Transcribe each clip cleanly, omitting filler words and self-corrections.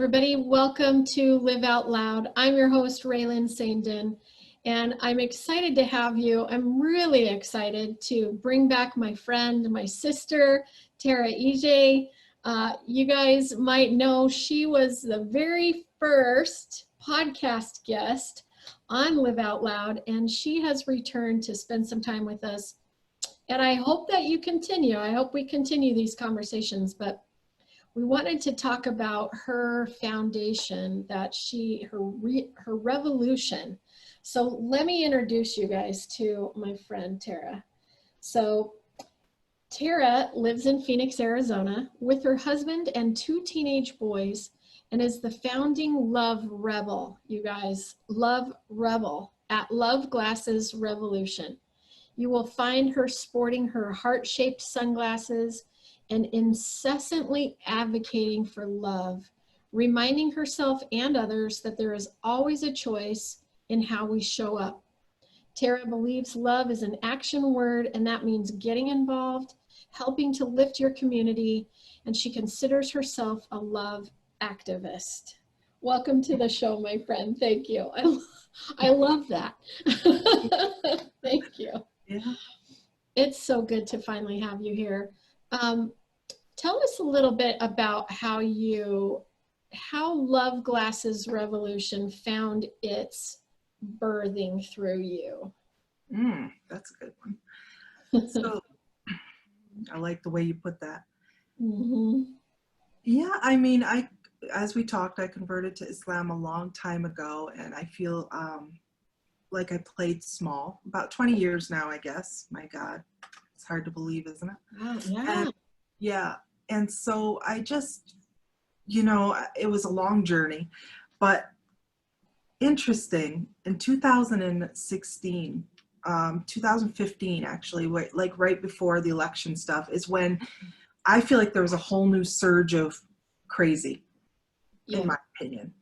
everybody. Welcome to Live Out Loud. I'm your host, Raylan Saindon, and I'm excited to have you. I'm really excited to bring back my friend, my sister, Tara Ijai. You guys might know she was the very first podcast guest on Live Out Loud, and she has returned to spend some time with us. And I hope that you continue. I hope we continue these conversations, but we wanted to talk about her foundation, her revolution. So let me introduce you guys to my friend, Tara. So Tara lives in Phoenix, Arizona with her husband and 2 teenage boys and is the founding Love Rebel, you guys, Love Rebel at Love Glasses Revolution. You will find her sporting her heart-shaped sunglasses and incessantly advocating for love, reminding herself and others that there is always a choice in how we show up. Tara believes love is an action word, and that means getting involved, helping to lift your community, and she considers herself a love activist. Welcome to the show, my friend. Thank you. I love that. Thank you. Yeah. It's so good to finally have you here. Tell us a little bit about how Love Glasses Revolution found its birthing through you. That's a good one. So I like the way you put that. Mm-hmm. Yeah, I mean, as we talked, I converted to Islam a long time ago, and I feel like I played small. About 20 years now, I guess. My God, it's hard to believe, isn't it? Wow, yeah. Yeah. And so I just, it was a long journey, but interesting. In 2016, 2015, actually, like right before the election stuff, is when I feel like there was a whole new surge of crazy, in my opinion.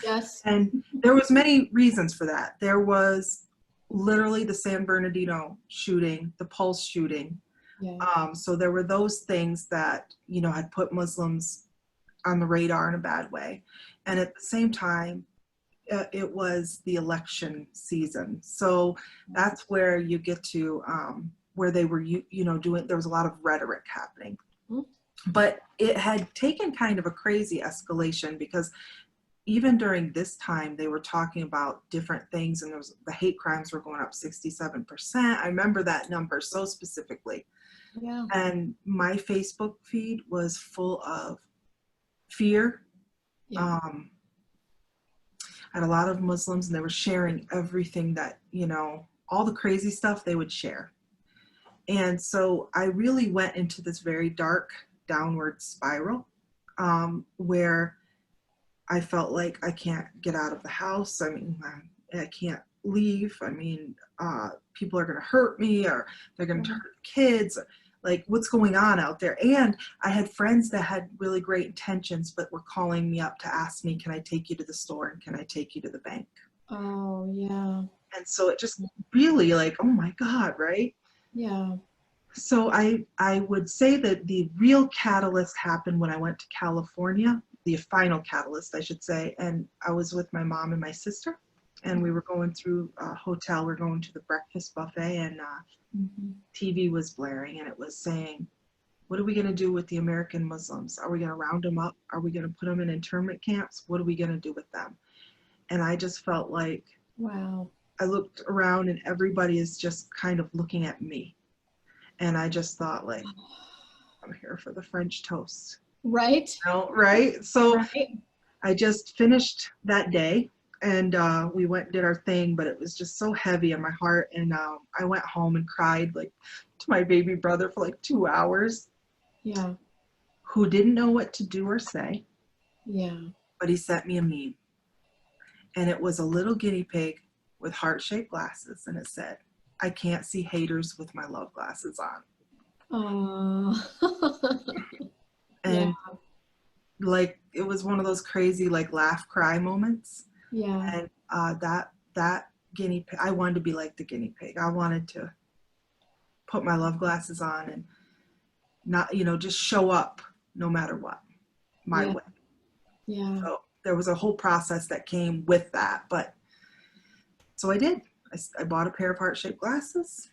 Yes. And there was many reasons for that. There was literally the San Bernardino shooting, the Pulse shooting. Yeah. So there were those things that, had put Muslims on the radar in a bad way. And at the same time, it was the election season. So that's where you get to where they were, doing, there was a lot of rhetoric happening. Mm-hmm. But it had taken kind of a crazy escalation, because even during this time, they were talking about different things, and the hate crimes were going up 67%. I remember that number so specifically. Yeah. And my Facebook feed was full of fear. Yeah. I had a lot of Muslims, and they were sharing everything that, all the crazy stuff they would share. And so I really went into this very dark downward spiral, where I felt like I can't get out of the house. I mean, I can't leave. I mean, people are going to hurt me, or they're going to hurt kids. Like, what's going on out there? And I had friends that had really great intentions, but were calling me up to ask me, can I take you to the store, and can I take you to the bank? Oh, yeah. And so it just really, like, oh my God, right? Yeah. So I would say that the real catalyst happened when I went to California, the final catalyst, I should say. And I was with my mom and my sister, and we were going through a hotel. We're going to the breakfast buffet, and TV was blaring, and it was saying, what are we going to do with the American Muslims? Are we going to round them up? Are we going to put them in internment camps? What are we going to do with them? And I just felt like, wow. I looked around, and everybody is just kind of looking at me. And I just thought, like, I'm here for the French toast. Right. Right? So I just finished that day, and we went and did our thing, but it was just so heavy on my heart. And I went home and cried, like, to my baby brother for like 2 hours. Yeah. Who didn't know what to do or say. Yeah. But he sent me a meme. And it was a little guinea pig with heart-shaped glasses, and it said, I can't see haters with my love glasses on. And like, it was one of those crazy, like, laugh cry moments. Yeah. And that guinea pig, I wanted to be like the guinea pig. I wanted to put my love glasses on and not, just show up no matter what, my way. Yeah. So there was a whole process that came with that. But so I did. I bought a pair of heart-shaped glasses.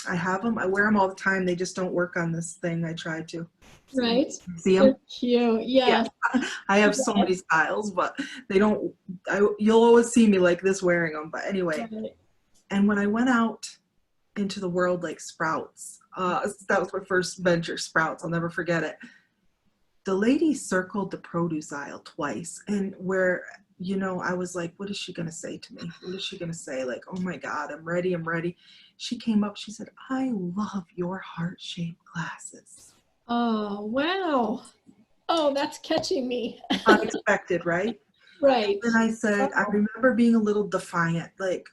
I have them. I wear them all the time. They just don't work on this thing. I try to. Right. See them? They're cute. Yeah. Yes. I have so many styles, but they don't, you'll always see me like this wearing them. But anyway, Right. and when I went out into the world like Sprouts, that was my first venture, Sprouts. I'll never forget it. The lady circled the produce aisle twice, and where, you know, I was like, what is she going to say to me? What is she going to say? Like, oh my God, I'm ready. I'm ready. She came up, she said, I love your heart-shaped glasses. Oh, wow. Oh, that's catching me. Unexpected, right? Right. And I said, I Wow. remember being a little defiant, like,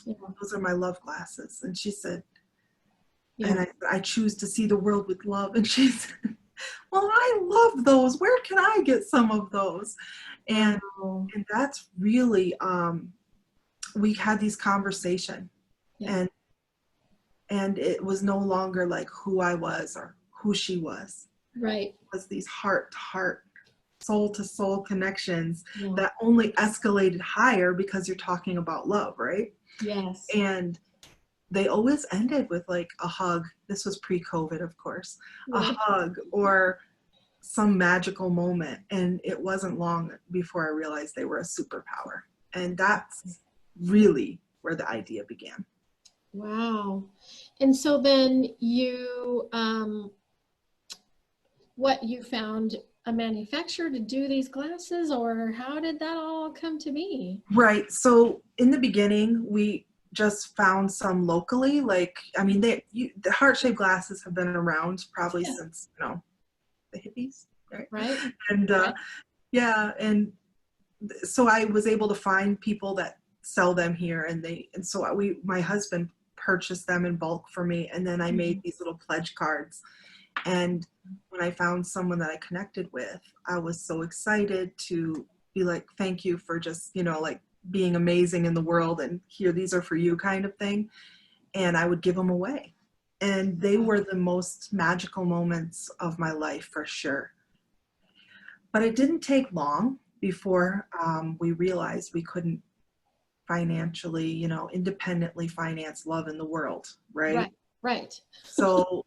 Yeah. those are my love glasses. And she said, Yeah. and I choose to see the world with love. And she said, well, I love those. Where can I get some of those? And Wow. and that's really, we had these conversation, Yeah. and it was no longer like who I was or who she was. Right. It was these heart to heart, soul to soul connections Yeah. that only escalated higher because you're talking about love, right? Yes. And they always ended with like a hug. This was pre-COVID, of course. A Right. hug or some magical moment. And it wasn't long before I realized they were a superpower. And that's really where the idea began. Wow. And so then you, what, you found a manufacturer to do these glasses, or how did that all come to be? Right. So in the beginning, we just found some locally. Like, I mean, the heart-shaped glasses have been around probably Yeah. since, you know, the hippies, right? Right. And Right. yeah, and so I was able to find people that sell them here, and so my husband purchased them in bulk for me, and then I made these little pledge cards. And when I found someone that I connected with, I was so excited to be like, thank you for just, you know, like being amazing in the world, and here, these are for you kind of thing. And I would give them away. And they were the most magical moments of my life for sure. But it didn't take long before we realized we couldn't financially, you know, independently finance love in the world, right? Right. Right. So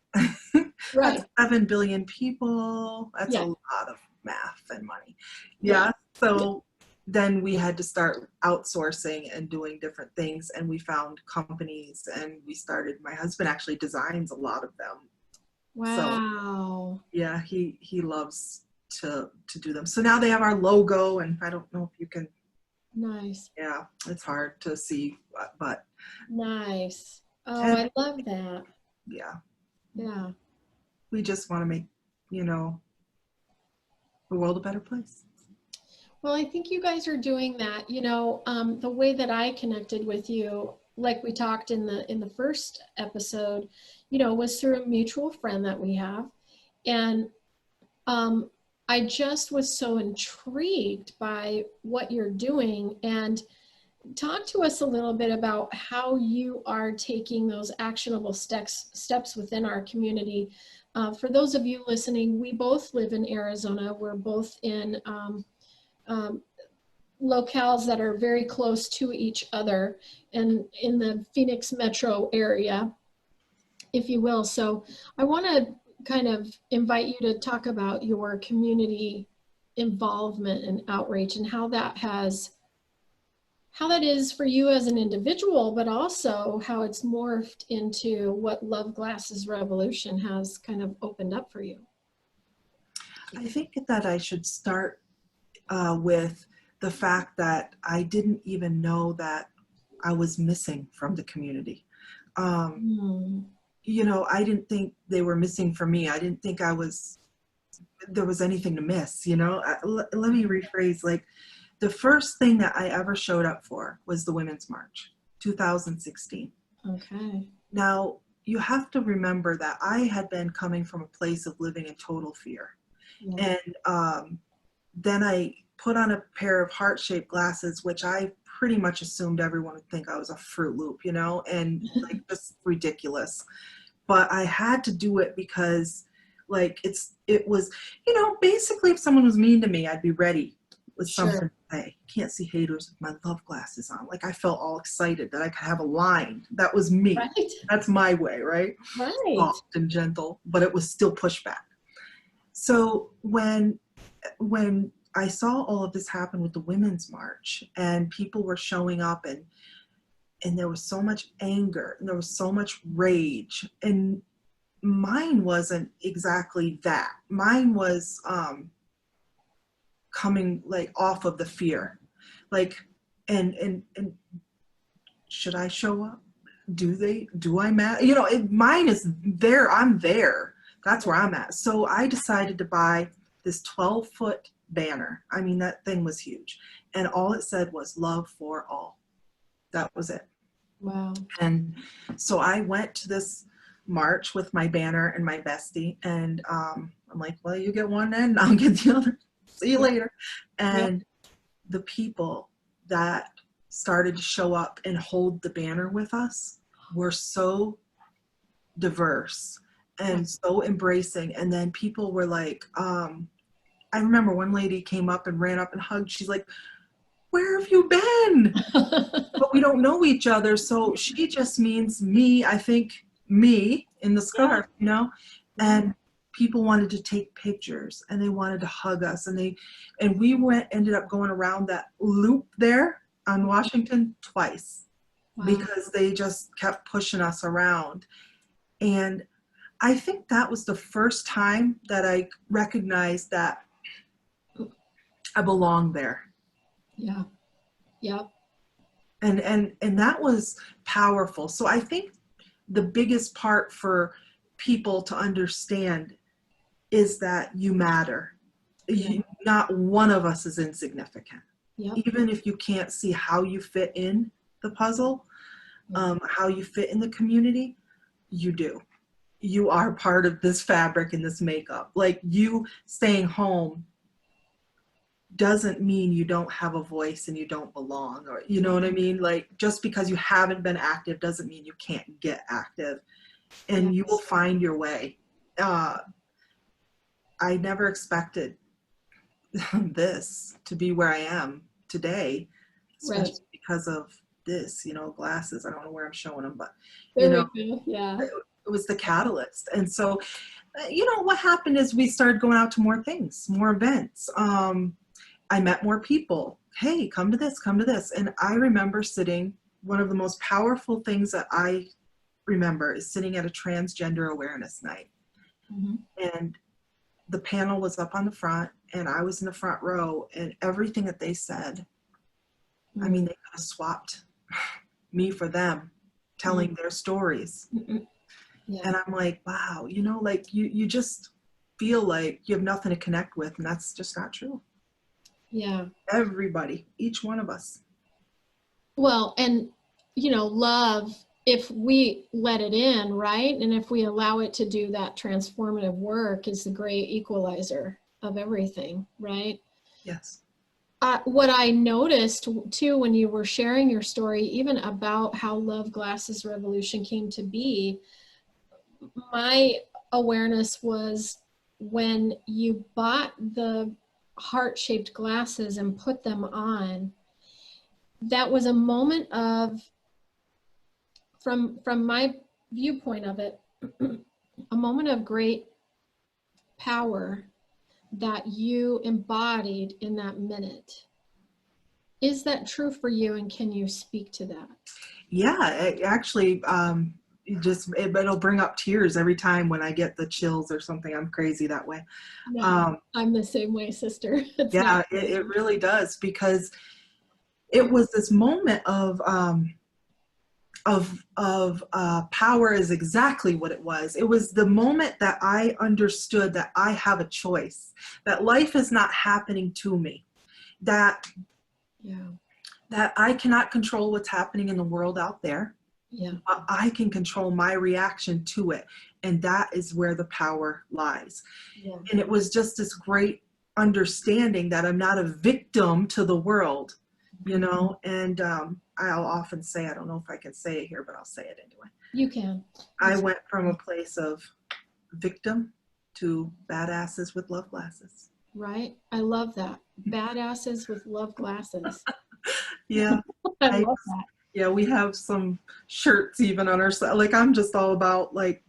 Right. that's 7 billion people. That's a Yeah. lot of math and money. Yeah. Yeah. So then we had to start outsourcing and doing different things. And we found companies, and we started, my husband actually designs a lot of them. So Wow. yeah, he loves to do them. So now they have our logo, and I don't know if you can, Nice. yeah, it's hard to see, but Nice. Oh, and I love that. yeah, Yeah. we just want to make, you know, the world a better place. Well, I think you guys are doing that. You know, the way that I connected with you, like we talked in the first episode, you know, was through a mutual friend that we have, and I just was so intrigued by what you're doing. And talk to us a little bit about how you are taking those actionable steps within our community. For those of you listening, we both live in Arizona. We're both in locales that are very close to each other and in the Phoenix metro area, if you will. So I want to kind of invite you to talk about your community involvement and outreach, and how that is for you as an individual, but also how it's morphed into what Love Glasses Revolution has kind of opened up for you. I think that I should start with the fact that I didn't even know that I was missing from the community. You know, I didn't think they were missing from me. I didn't think there was anything to miss, you know. Let me rephrase, like, the first thing that I ever showed up for was the Women's March, 2016. Okay. Now, you have to remember that I had been coming from a place of living in total fear. Yeah. And then I put on a pair of heart-shaped glasses, which I pretty much assumed everyone would think I was a Fruit Loop, you know, and like just ridiculous. But I had to do it because, like, it was, you know, basically if someone was mean to me, I'd be ready was Sure. something to say. Can't see haters with my love glasses on. Like I felt all excited that I could have a line. That was me. Right. That's my way, right? Right. Soft and gentle, but it was still pushback. So when I saw all of this happen with the Women's March and people were showing up and there was so much anger and there was so much rage, and mine wasn't exactly that. Mine was coming like off of the fear, like and should I show up? Do I matter? You know, mine is there. I'm there. That's where I'm at. So I decided to buy this 12-foot banner. I mean, that thing was huge. And all it said was love for all. That was it. Wow. And so I went to this march with my banner and my bestie. And I'm like, well, you get one end, I'll get the other. See you later. And the people that started to show up and hold the banner with us were so diverse and so embracing. And then people were like, I remember one lady came up and ran up and hugged. She's like, where have you been? But we don't know each other. So she just means me, I think me in the scarf, you know? And people wanted to take pictures and they wanted to hug us. And we ended up going around that loop there on Washington twice. Wow. Because they just kept pushing us around. And I think that was the first time that I recognized that I belonged there. Yeah. Yep. And that was powerful. So I think the biggest part for people to understand is that you matter. Not one of us is insignificant. Yep. Even if you can't see how you fit in the puzzle, how you fit in the community, you do. You are part of this fabric and this makeup. Like you staying home doesn't mean you don't have a voice and you don't belong, or you know what I mean? Like just because you haven't been active doesn't mean you can't get active, and you will find your way. I never expected this to be where I am today, especially because of this, you know, glasses. I don't know where I'm showing them, but you know, it was the catalyst. And so, you know, what happened is we started going out to more things, more events. I met more people. Hey, come to this, come to this. And I remember sitting, one of the most powerful things that I remember is sitting at a transgender awareness night. Mm-hmm. And the panel was up on the front and I was in the front row, and everything that they said, I mean, they could have swapped me for them telling their stories. Yeah. And I'm like, wow, you know, like you just feel like you have nothing to connect with, and that's just not true. Yeah. Everybody, each one of us. Well, and, you know, love, if we let it in, right? And if we allow it to do that transformative work, is the great equalizer of everything, right? Yes. What I noticed too, when you were sharing your story, even about how Love Glasses Revolution came to be, my awareness was when you bought the heart-shaped glasses and put them on, that was a moment of, from my viewpoint of it, a moment of great power that you embodied in that minute. Is that true for you, and can you speak to that? Yeah, it actually, it'll bring up tears every time when I get the chills or something. I'm crazy that way. No, I'm the same way, sister. Yeah, it really does, because it was this moment of power is exactly what it was. It was the moment that I understood that I have a choice, that life is not happening to me, that I cannot control what's happening in the world out there. Yeah. I can control my reaction to it. And that is where the power lies. Yeah. And it was just this great understanding that I'm not a victim to the world, you know, and I'll often say, I don't know if I can say it here, but I'll say it anyway. You can. I went from a place of victim to badasses with love glasses. Right. I love that. Badasses with love glasses. Yeah. I I, love that. yeah, we have some shirts even on our side. Like, I'm just all about, like,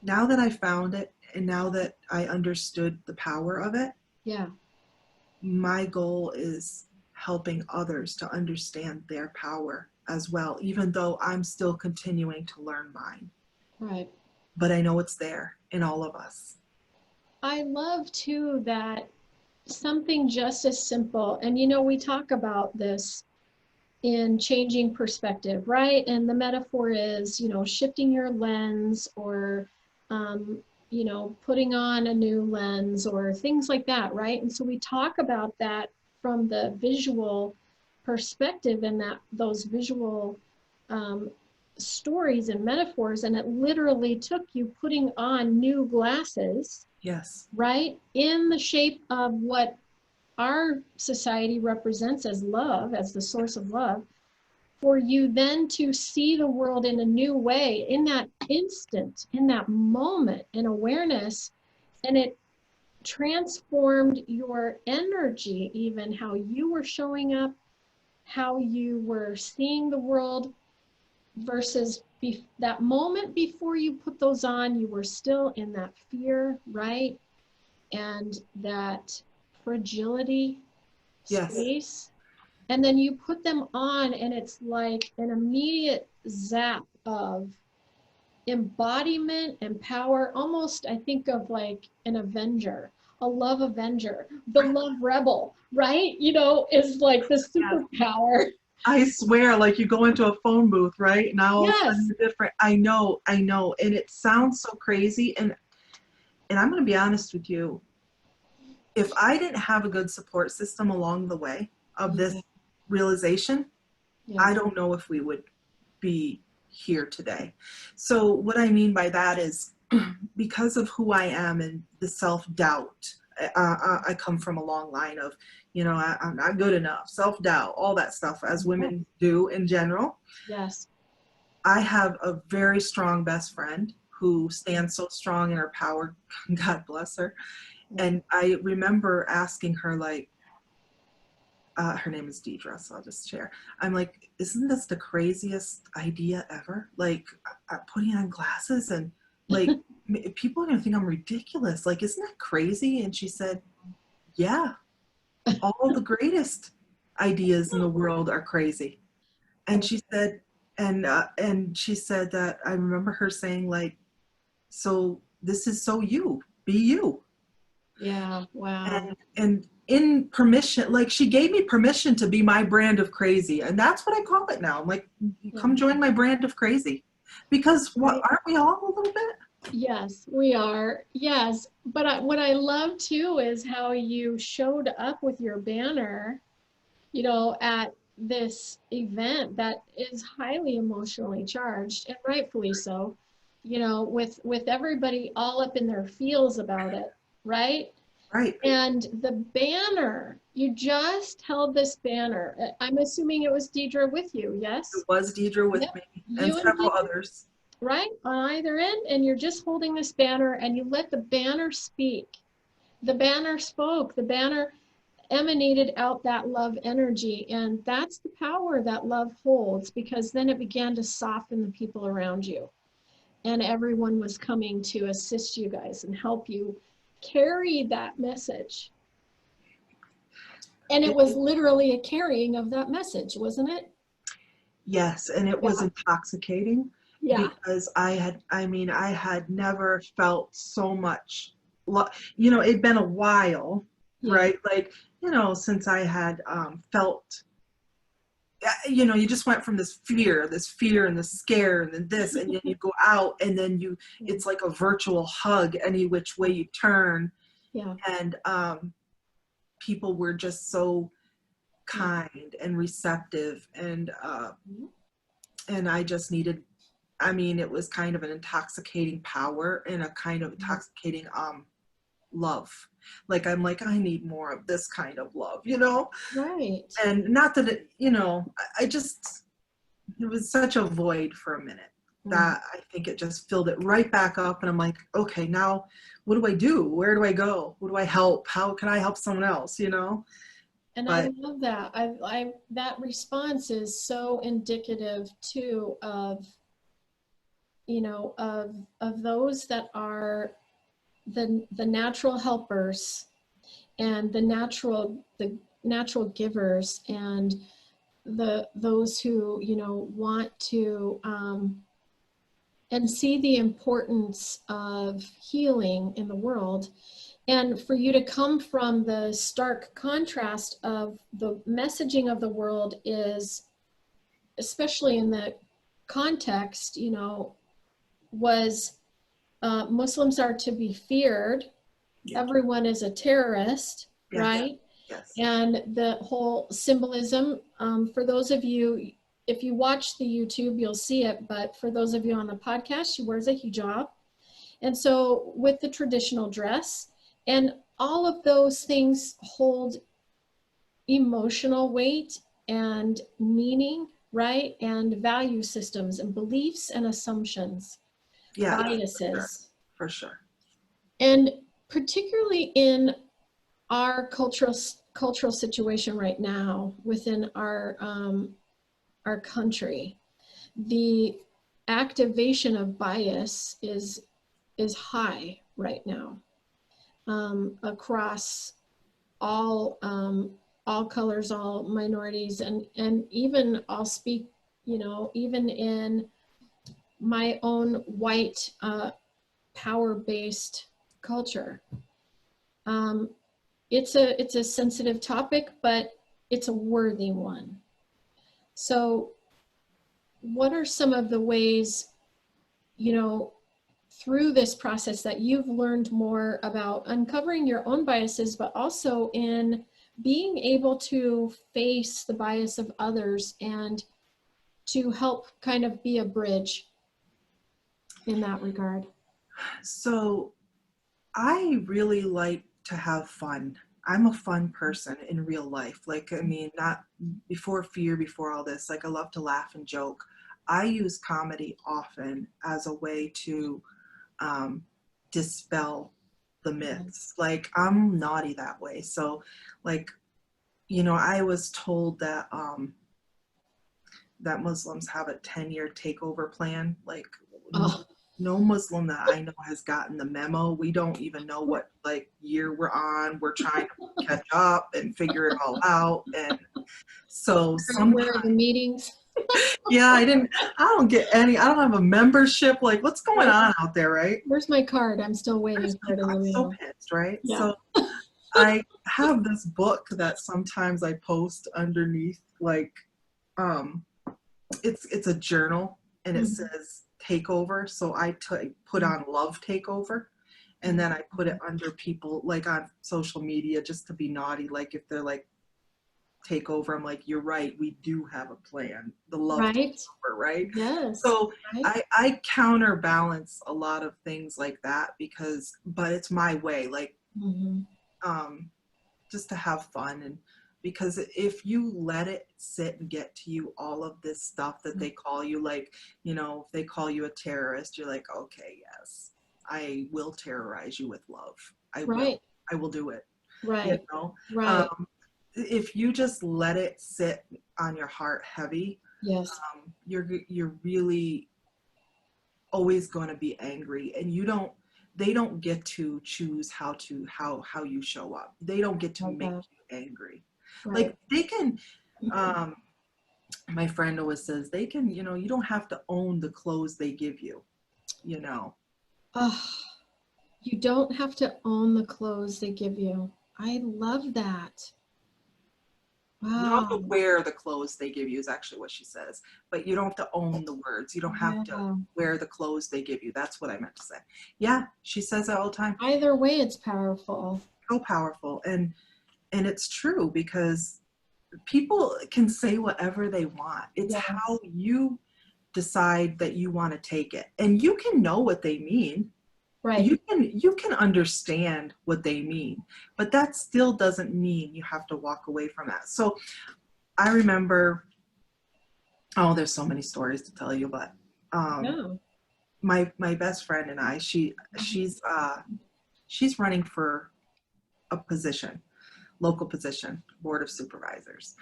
now that I found it and now that I understood the power of it, Yeah. my goal is helping others to understand their power as well, even though I'm still continuing to learn mine. Right. But I know it's there in all of us. I love too that something just as simple, and we talk about this in changing perspective, right? And the metaphor is, shifting your lens or, putting on a new lens or things like that, right? And so we talk about that from the visual perspective and that those visual um, stories and metaphors. And it literally took you putting on new glasses, Yes. right? In the shape of what our society represents as love, as the source of love, for you then to see the world in a new way in that instant, in that moment, in awareness. And it transformed your energy, even how you were showing up, how you were seeing the world versus that moment before you put those on, you were still in that fear, right? And that fragility Yes. space. And then you put them on, and it's like an immediate zap of embodiment and power. Almost, I think of like an Avenger, a love Avenger, the love rebel, right? Is like the Yes. superpower. I swear, like, you go into a phone booth, right? Now all of a sudden Yes. you're different. I know. And it sounds so crazy. And I'm going to be honest with you. If I didn't have a good support system along the way of Yeah. this realization, Yeah. I don't know if we would be here today. So what I mean by that is because of who I am and the self-doubt, I come from a long line of, I'm not good enough, self-doubt, all that stuff as women do in general. Yes. I have a very strong best friend who stands so strong in her power. God bless her. And I remember asking her, like, her name is Deidre, so I'll just share. I'm like, isn't this the craziest idea ever? Like, putting on glasses and, like, people are going to think I'm ridiculous. Like, isn't that crazy? And she said, yeah, all the greatest ideas in the world are crazy. And she said, and she said that I remember her saying, like, so this is so you, be you. Yeah. Wow. And in permission, like, she gave me permission to be my brand of crazy, and that's what I call it now. I'm like, Yeah. come join my brand of crazy, because what Right. aren't we all a little bit? Yes, we are. Yes. But what I love too is how you showed up with your banner, at this event that is highly emotionally charged and rightfully so, with everybody all up in their feels about it, right? Right. And the banner, you just held this banner. I'm assuming it was Deidre with you, It yes? was Deidre with Yep. me and You and several Deidre, others. right? On either end, and you're just holding this banner and you let the banner speak. The banner spoke, the banner emanated out that love energy. And that's the power that love holds, because then it began to soften the people around you. And everyone was coming to assist you guys and help you carry that message. And it was literally a carrying of that message, wasn't it? Yes, and it was Yeah. intoxicating Yeah. because I had never felt so much, it'd been a while, Yeah. right? Like, since I had felt, you just went from this fear and the scare and then this, and then you go out and then it's like a virtual hug any which way you turn. Yeah. And people were just so kind and receptive, and I just needed, it was kind of an intoxicating power and a kind of intoxicating love. Like, I'm like, I need more of this kind of love, Right. and not that it, I just, it was such a void for a minute. that I think it just filled it right back up. And I'm like, okay, now what do I do? Where do I go? Who do I help? How can I help someone else, you know? And But I love that. That response is so indicative too of, you know, of those that are the natural helpers and the natural givers, and those who, you know, want to and see the importance of healing in the world. And for you to come from the stark contrast of the messaging of the world is, especially in the context, you know, was Muslims are to be feared. yeah. Everyone is a terrorist, Yes. right? Yes. And the whole symbolism, for those of you, if you watch the YouTube, you'll see it. But for those of you on the podcast, she wears a hijab. And so with the traditional dress, and all of those things hold emotional weight and meaning, right? And value systems and beliefs and assumptions, Yeah, biases. for sure. And particularly in our cultural situation right now within our country, the activation of bias is high right now, across all colors, all minorities, and even I'll speak, you know, even in my own white power-based culture. It's a sensitive topic, but it's a worthy one. So what are some of the ways, you know, through this process that you've learned more about uncovering your own biases, but also in being able to face the bias of others and to help kind of be a bridge in that regard? So I really like to have fun. I'm a fun person in real life. Like, I mean, not before fear, before all this, like I love to laugh and joke. I use comedy often as a way to dispel the myths. Like, I'm naughty that way. So like, you know, I was told that that Muslims have a 10-year takeover plan. Like, no Muslim that I know has gotten the memo. We don't even know what like year we're on. We're trying to catch up and figure it all out. And so Where are the meetings? yeah, I don't get any, I don't have a membership. Like, what's going on out there, right? Where's my card? I'm still waiting for it in the I'm so mail. pissed, right? Yeah. So I have this book that sometimes I post underneath, like, it's a journal, and it says takeover. So I put on love takeover, and then I put it under people like on social media just to be naughty. Like if they're like takeover, I'm like, you're right, we do have a plan. The love takeover, right? Yes. So right? I counterbalance a lot of things like that but it's my way, like just to have fun. And because if you let it sit and get to you, all of this stuff that they call you, like, you know, if they call you a terrorist, you're like, okay, yes, I will terrorize you with love. I will do it. Right. You know? Right. If you just let it sit on your heart heavy, yes. You're really always going to be angry, and they don't get to choose how you show up. They don't get to make you angry. Right. Like they can, my friend always says they can, you know, you don't have to own the clothes they give you, you know. You don't have to own the clothes they give you. I love that. Wow. You don't have to wear the clothes they give you is actually what she says, but you don't have to own the words. You don't have to wear the clothes they give you. That's what I meant to say. Yeah, she says that all the time. Either way, it's powerful. So powerful. And it's true, because people can say whatever they want. It's how you decide that you want to take it. And you can know what they mean. Right. You can understand what they mean, but that still doesn't mean you have to walk away from that. So I remember, there's so many stories to tell you, but Yeah. My best friend and I, she's running for a position, local position, board of supervisors.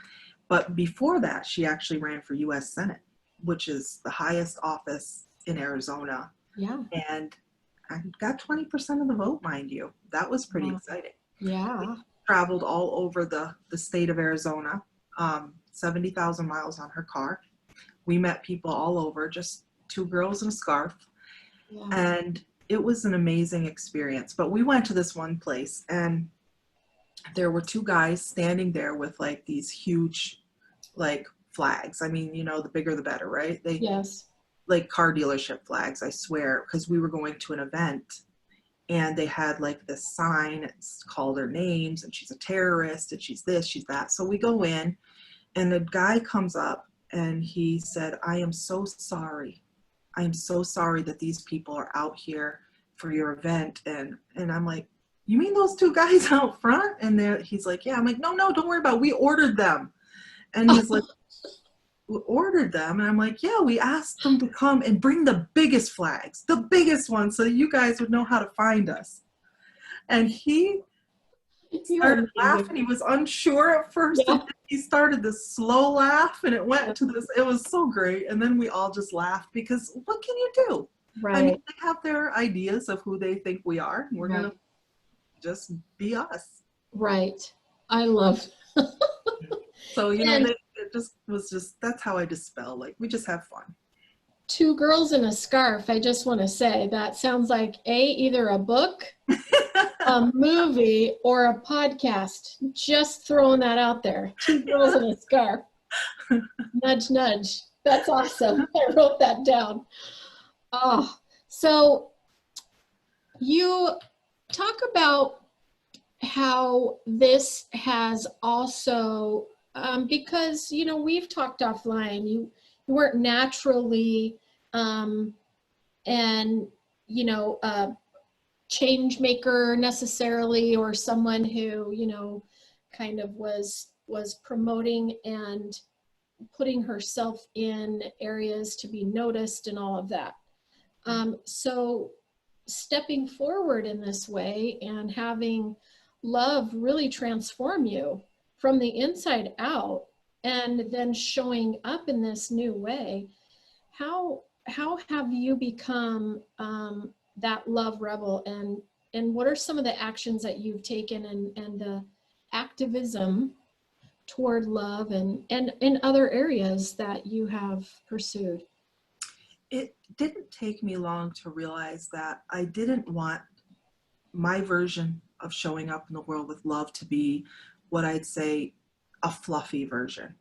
But before that, she actually ran for U.S. Senate, which is the highest office in Arizona. Yeah. And I got 20% of the vote, mind you. That was pretty Wow. exciting. Yeah. Traveled all over the state of Arizona, 70,000 miles on her car. We met people all over, just two girls in a scarf. Yeah. And it was an amazing experience. But we went to this one place, and there were two guys standing there with like these huge like flags. I mean, you know, the bigger the better, right? They Yes. like car dealership flags, I swear, because we were going to an event, and they had like this sign. It's called her names, and she's a terrorist, and she's this, she's that. So we go in, and a guy comes up, and he said, I am so sorry. I am so sorry that these people are out here for your event. And I'm like, you mean those two guys out front? And he's like, yeah. I'm like, no, don't worry about it. We ordered them. And he's like, we ordered them. And I'm like, yeah, we asked them to come and bring the biggest flags, the biggest ones, so that you guys would know how to find us. And he started laughing. He was unsure at first. Yeah. And he started this slow laugh, and it went to this. It was so great. And then we all just laughed, because what can you do? Right. I mean, they have their ideas of who they think we are. And we're Right. going to just be us. Right. I love. So, you know, And it just was just, that's how I dispel. Like, we just have fun. two girls in a scarf. I just want to say that sounds like either a book, a movie, or a podcast. Just throwing that out there. Two girls in a scarf. Nudge, nudge. That's awesome. I wrote that down. Oh, so you talk about how this has also, because, you know, we've talked offline, you weren't naturally, and, you know, a change maker necessarily, or someone who, you know, kind of was promoting and putting herself in areas to be noticed and all of that. So stepping forward in this way and having love really transform you from the inside out, and then showing up in this new way, how have you become that love rebel, and what are some of the actions that you've taken, and the activism toward love, and in other areas that you have pursued? It didn't take me long to realize that I didn't want my version of showing up in the world with love to be what I'd say a fluffy version.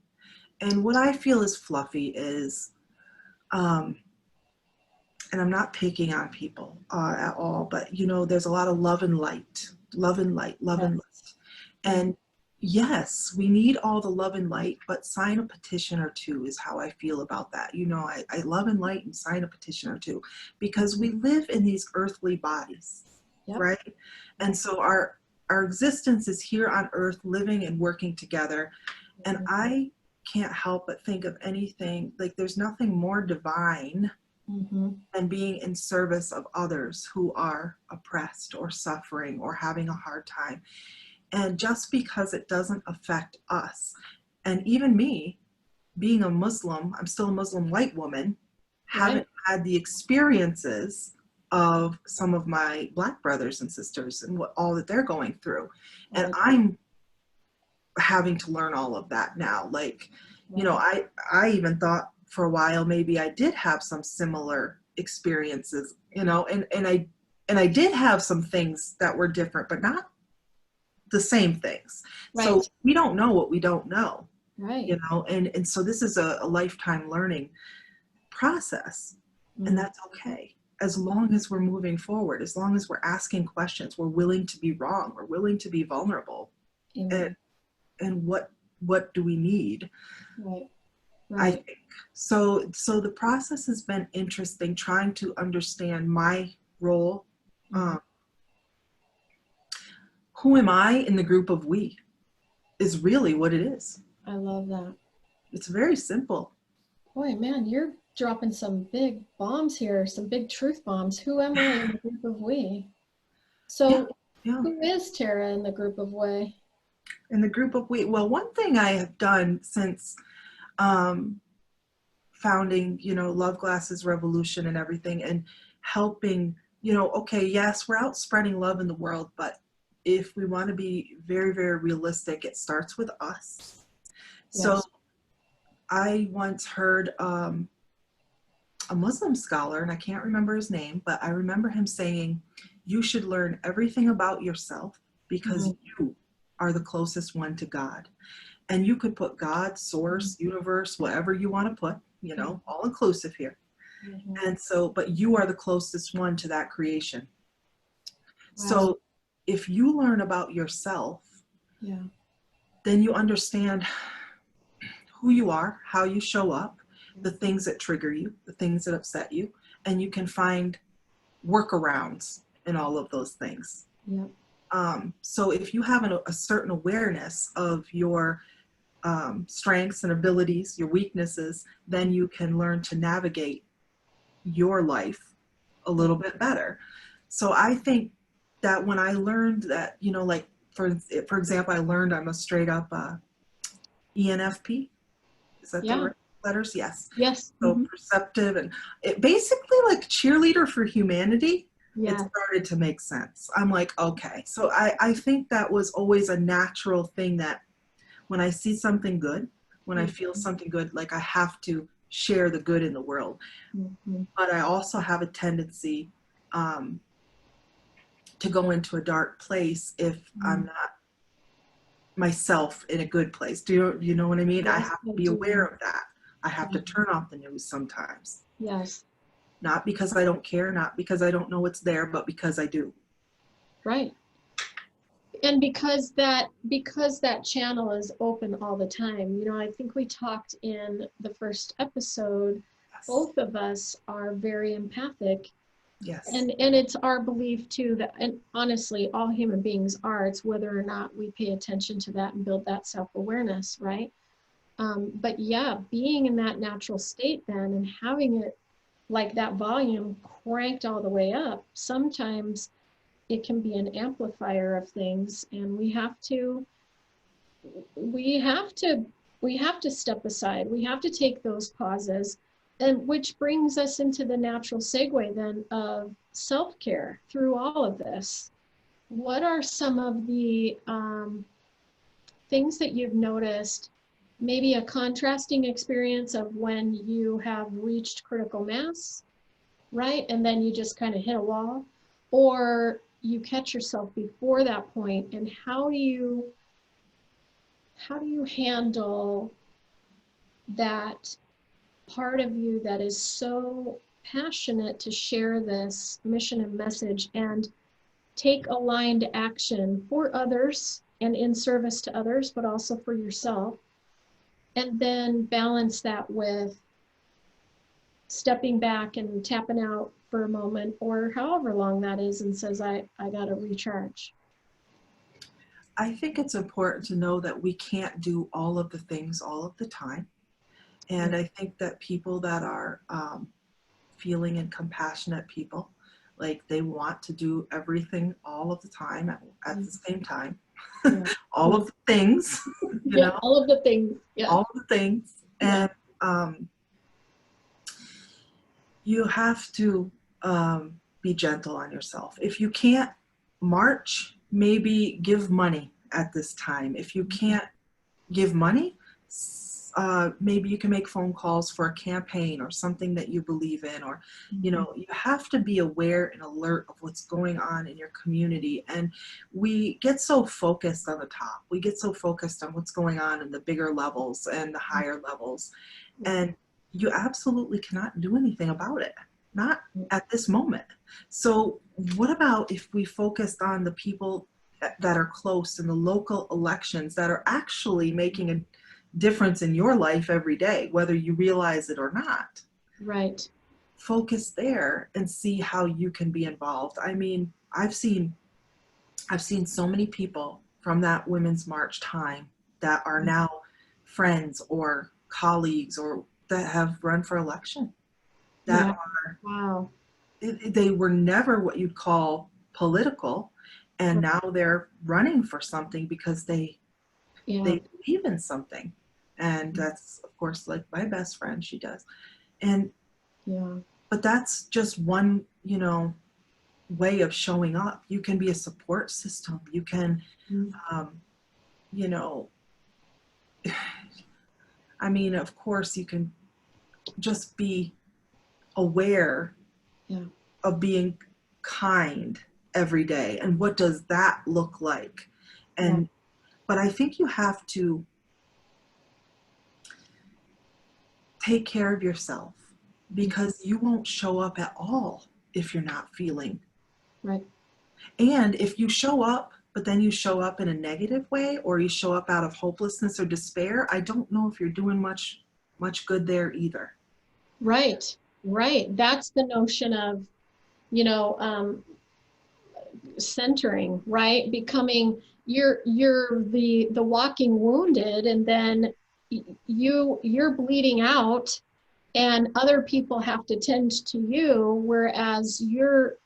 And what I feel is fluffy is, and I'm not picking on people at all, but you know, there's a lot of love and light, love and light, love and light. And yes, we need all the love and light, but sign a petition or two is how I feel about that. You know, I love and light and sign a petition or two, because we live in these earthly bodies, right? And so our existence is here on earth, living and working together. And I can't help but think of anything, like there's nothing more divine than being in service of others who are oppressed or suffering or having a hard time. And just because it doesn't affect us, and even me, being a Muslim, I'm still a Muslim white woman, haven't had the experiences of some of my Black brothers and sisters and what all that they're going through. And I'm having to learn all of that now. Like, you know, I even thought for a while maybe I did have some similar experiences, you know, and I did have some things that were different, but not the same things. So we don't know what we don't know, you know, and so this is a lifetime learning process, and that's okay. As long as we're moving forward, as long as we're asking questions, we're willing to be wrong, we're willing to be vulnerable. And what do we need? I think so the process has been interesting, trying to understand my role. Who am I in the group of we is really what it is. I love that. It's very simple. Boy, man, you're dropping some big bombs here, some big truth bombs. Who am I in the group of we? Yeah, So yeah. who is Tara in the group of we? In the group of we, well, one thing I have done since um, founding, Love Glasses Revolution and everything, and helping, okay, yes, we're out spreading love in the world, but if we want to be very, very realistic, it starts with us. So Yes. I once heard a Muslim scholar, and I can't remember his name, but I remember him saying, you should learn everything about yourself because Mhm. you are the closest one to God. And you could put God, source, universe, whatever you want to put, all inclusive here. Mhm. And so, but you are the closest one to that creation. Wow. So if you learn about yourself, Yeah. then you understand who you are, how you show up, the things that trigger you, the things that upset you, and you can find workarounds in all of those things. Yeah. So if you have a certain awareness of your strengths and abilities, your weaknesses, then you can learn to navigate your life a little bit better. So I think that when I learned that, like for example, I learned I'm a straight up ENFP. Is that the Yeah. right letters? Yes. Yes. So Hmm. perceptive, and it basically like cheerleader for humanity. It Yeah. started to make sense. I'm like, okay. So I think that was always a natural thing, that when I see something good, when I feel something good, like I have to share the good in the world. Mm-hmm. But I also have a tendency um, to go into a dark place if I'm not myself in a good place. Do you know what I mean? I Yes, have I to be aware do. of that. I have to Yeah. turn off the news sometimes. Yes. Not because I don't care, not because I don't know it's there, but because I do. Right. And because that channel is open all the time, I think we talked in the first episode, Yes. both of us are very empathic. Yes. And it's our belief too that, and honestly, all human beings are, it's whether or not we pay attention to that and build that self-awareness, right? But yeah, being in that natural state then and having it like that volume cranked all the way up, sometimes it can be an amplifier of things, and we have to we have to step aside. We have to take those pauses, and which brings us into the natural segue then of self-care through all of this. What are some of the things that you've noticed, maybe a contrasting experience of when you have reached critical mass, right? And then you just kind of hit a wall, or you catch yourself before that point, and how do you handle that part of you that is so passionate to share this mission and message and take aligned action for others and in service to others, but also for yourself, and then balance that with stepping back and tapping out for a moment or however long that is and says, I got to recharge. I think it's important to know that we can't do all of the things all of the time. And I think that people that are feeling and compassionate people, like they want to do everything all of the time at the same time, Yeah. all of the things, Yeah, all of the things. Yeah. all of the things. Yeah. And you have to be gentle on yourself. If you can't march, maybe give money at this time. If you can't give money, maybe you can make phone calls for a campaign or something that you believe in, or you have to be aware and alert of what's going on in your community. And we get so focused on the top, we get so focused on what's going on in the bigger levels and the higher levels, and you absolutely cannot do anything about it, not at this moment. So what about if we focused on the people that are close in the local elections that are actually making a difference in your life every day, whether you realize it or not? Right. Focus there and see how you can be involved. I mean, I've seen so many people from that Women's March time that are now friends or colleagues or that have run for election. that Yeah. are, Wow. they were never what you'd call political, and Right. now they're running for something because Yeah. they believe in something. And that's, of course, like my best friend, she does. And, Yeah. but that's just one, way of showing up. You can be a support system. You can, Mm. um, you know, I mean, of course, you can just be aware Yeah. of being kind every day. And what does that look like? Yeah. And, but I think you have to take care of yourself, because you won't show up at all if you're not feeling. Right. And if you show up, but then you show up in a negative way, or you show up out of hopelessness or despair, I don't know if you're doing much good there either. Right. Right. That's the notion of, you know, centering, right? Becoming you're the walking wounded, and then you're bleeding out, and other people have to tend to you, whereas your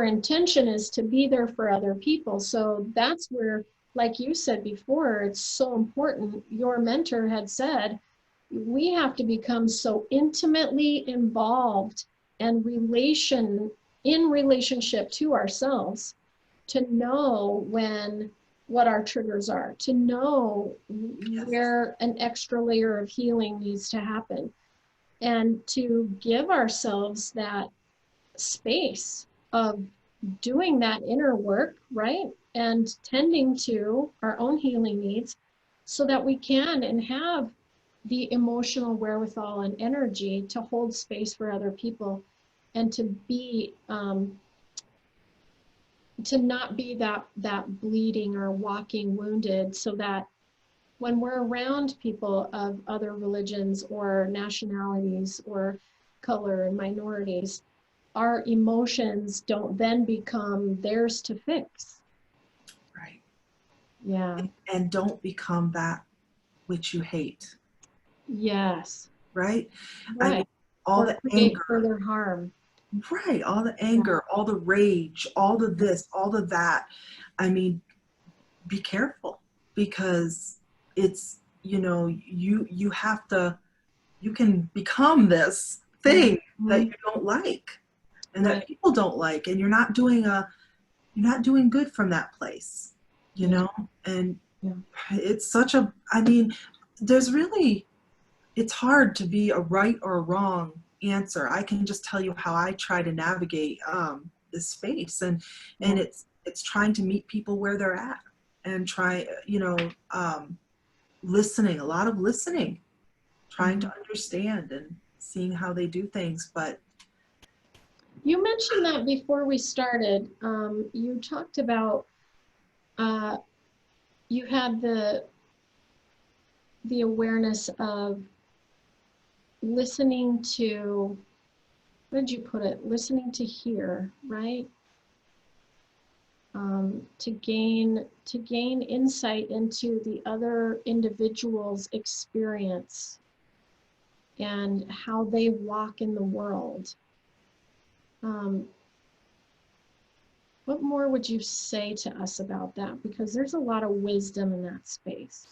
intention is to be there for other people. So that's where, like you said before, it's so important. Your mentor had said we have to become so intimately involved and in relationship to ourselves to know what our triggers are, to know Yes. where an extra layer of healing needs to happen, and to give ourselves that space of doing that inner work, right? And tending to our own healing needs so that we can and have the emotional wherewithal and energy to hold space for other people, and to be to not be that bleeding or walking wounded, so that when we're around people of other religions or nationalities or color and minorities, our emotions don't then become theirs to fix. Right. Yeah. And don't become that which you hate. Yes. Right. I mean, Right. all Or the create anger. further harm. Right. All the Yeah. anger, all the rage, all the this, all the that. I mean, be careful, because it's, you have to, you can become this thing that Mhm. you don't like, and that Right. people don't like, and you're not doing good from that place, Yeah. and Yeah. it's such a, I mean, there's really, it's hard to be a right or a wrong answer. I can just tell you how I try to navigate this space, and Yeah. it's trying to meet people where they're at, and try, listening, a lot of listening, trying Mhm. to understand and seeing how they do things. But You mentioned that before we started. You talked about uh, you had the awareness of listening to, what did you put it? Listening to hear, right? To gain insight into the other individual's experience and how they walk in the world. Um, what more would you say to us about that? Because there's a lot of wisdom in that space.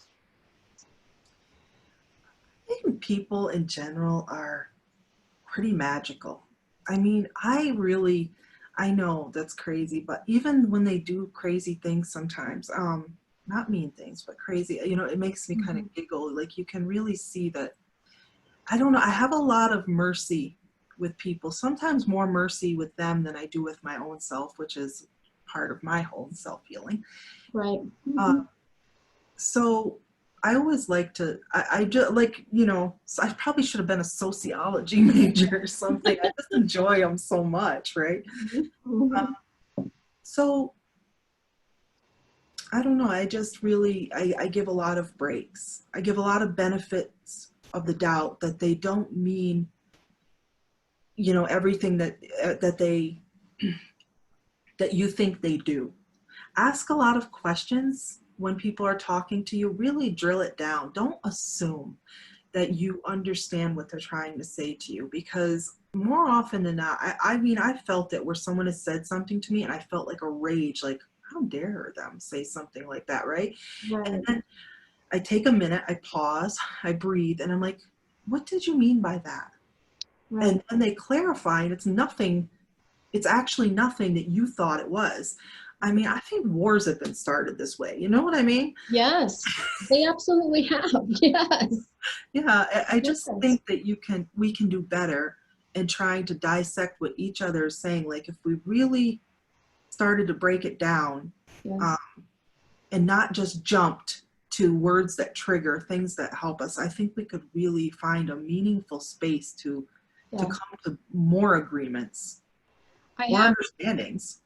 I think people in general are pretty magical. I mean, I know that's crazy, but even when they do crazy things sometimes, not mean things, but crazy, it makes me kind of Mhm. giggle. Like, you can really see that, I don't know, I have a lot of mercy with people, sometimes more mercy with them than I do with my own self, which is part of my whole self healing. Right. Uh, Mhm. so I always like to, I just like, so I probably should have been a sociology major or something. I just enjoy them so much, right? Mhm. Uh, Mhm. so I don't know. I just really, I give a lot of breaks. I give a lot of benefits of the doubt, that they don't mean, everything that they, that you think they do. Ask a lot of questions when people are talking to you. Really drill it down. Don't assume that you understand what they're trying to say to you, because More often than not, I mean, I felt it where someone has said something to me and I felt like a rage, like, how dare them say something like that, right? And Right, then I take a minute, I pause, I breathe, and I'm like, what did you mean by that? right. And they clarify, and it's nothing, it's actually nothing that you thought it was. I mean, I think wars have been started this way. You know what I mean? Yes, they absolutely have. Yes, Yeah, I just yes, think that we can do better in trying to dissect what each other is saying. Like if we really started to break it down, yes, um, and not just jumped to words that trigger things that help us, I think we could really find a meaningful space to yes. come to more agreements, I more have understandings.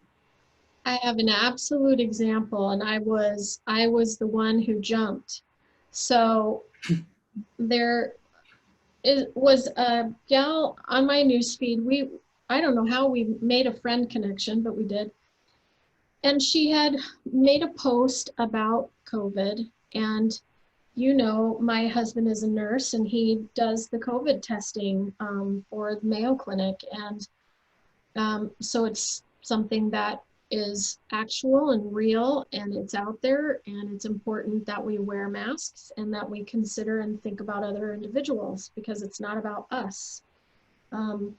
I have an absolute example, and I was the one who jumped. So there was a gal on my newsfeed. I don't know how we made a friend connection, but we did. And she had made a post about COVID. And my husband is a nurse and he does the COVID testing for the Mayo Clinic. And so it's something that is actual and real and it's out there, and it's important that we wear masks and that we consider and think about other individuals because it's not about us. Um,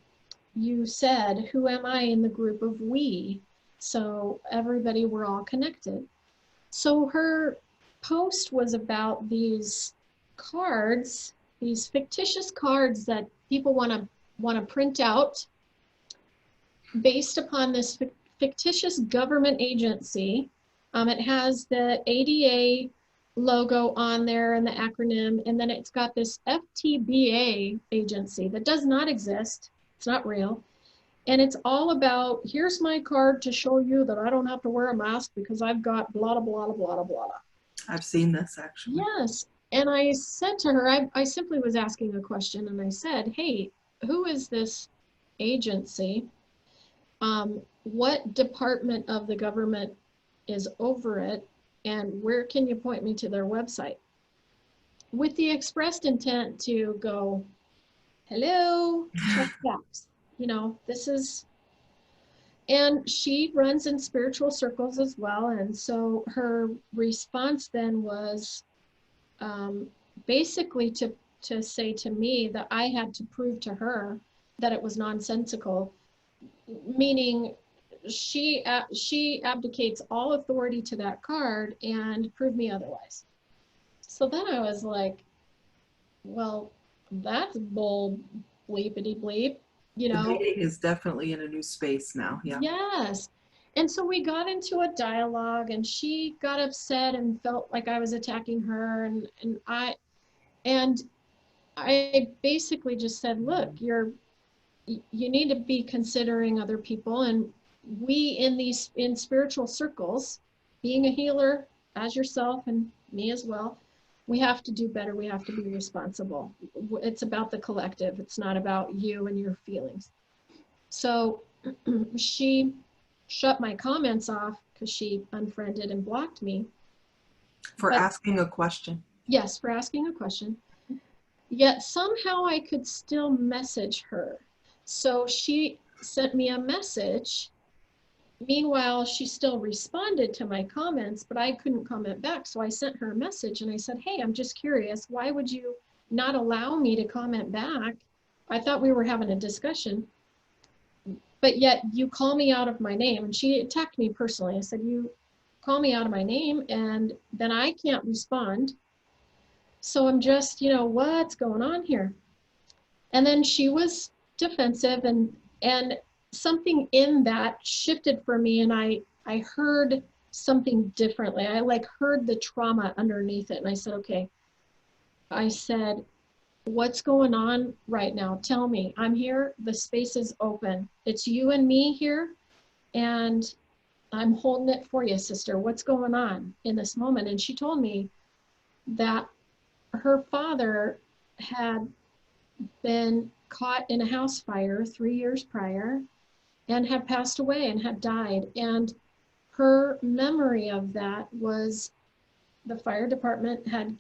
you said, who am I in the group of we? So everybody, we're all connected. So her post was about these cards, these fictitious cards that people want to print out based upon this fictitious government agency. It has the ADA logo on there and the acronym, and then it's got this FTBA agency that does not exist. It's not real. And it's all about, here's my card to show you that I don't have to wear a mask because I've got blah, blah, blah, blah, blah, blah. I've seen this actually. Yes. And I said to her, I simply was asking a question and I said, hey, who is this agency? What department of the government is over it, and where can you point me to their website? With the expressed intent to go, hello, check facts. This is, and she runs in spiritual circles as well. And so her response then was um, basically to say to me that I had to prove to her that it was nonsensical, meaning she abdicates all authority to that card and prove me otherwise. So then I was like, well, that's bull bleepity bleep, you know? Debating is definitely in a new space now. Yeah. Yes. And so we got into a dialogue and she got upset and felt like I was attacking her, and I basically just said, look, you need to be considering other people, and we in spiritual circles, being a healer as yourself and me as well, we have to do better. We have to be responsible. It's about the collective. It's not about you and your feelings. So she shut my comments off because she unfriended and blocked me. For But asking a question. yes, for asking a question. Yet somehow I could still message her. So she sent me a message. Meanwhile, she still responded to my comments, but I couldn't comment back. So I sent her a message and I said, hey, I'm just curious. Why would you not allow me to comment back? I thought we were having a discussion, but yet you call me out of my name. And she attacked me personally. I said, you call me out of my name and then I can't respond. So I'm just, what's going on here? And then she was defensive, and something in that shifted for me, and I heard something differently. I like heard the trauma underneath it, and I said, okay. I said, what's going on right now? Tell me. I'm here. The space is open. It's you and me here, and I'm holding it for you, sister. What's going on in this moment? And she told me that her father had been caught in a house fire 3 years prior and had passed away and had died. And her memory of that was the fire department had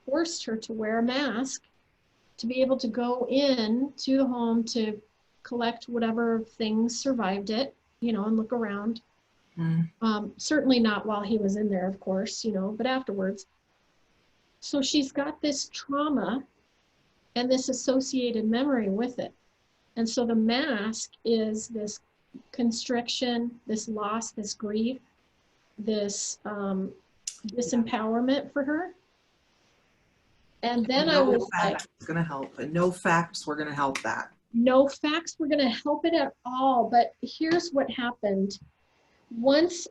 forced her to wear a mask to be able to go in to the home to collect whatever things survived it, you know, and look around. Certainly not while he was in there, of course, you know, but afterwards. So she's got this trauma and this associated memory with it. And so the mask is this constriction, this loss, this grief, this disempowerment for her. And then I was like, going to help, and no facts were going to help that. No facts were going to help it at all. But here's what happened. Once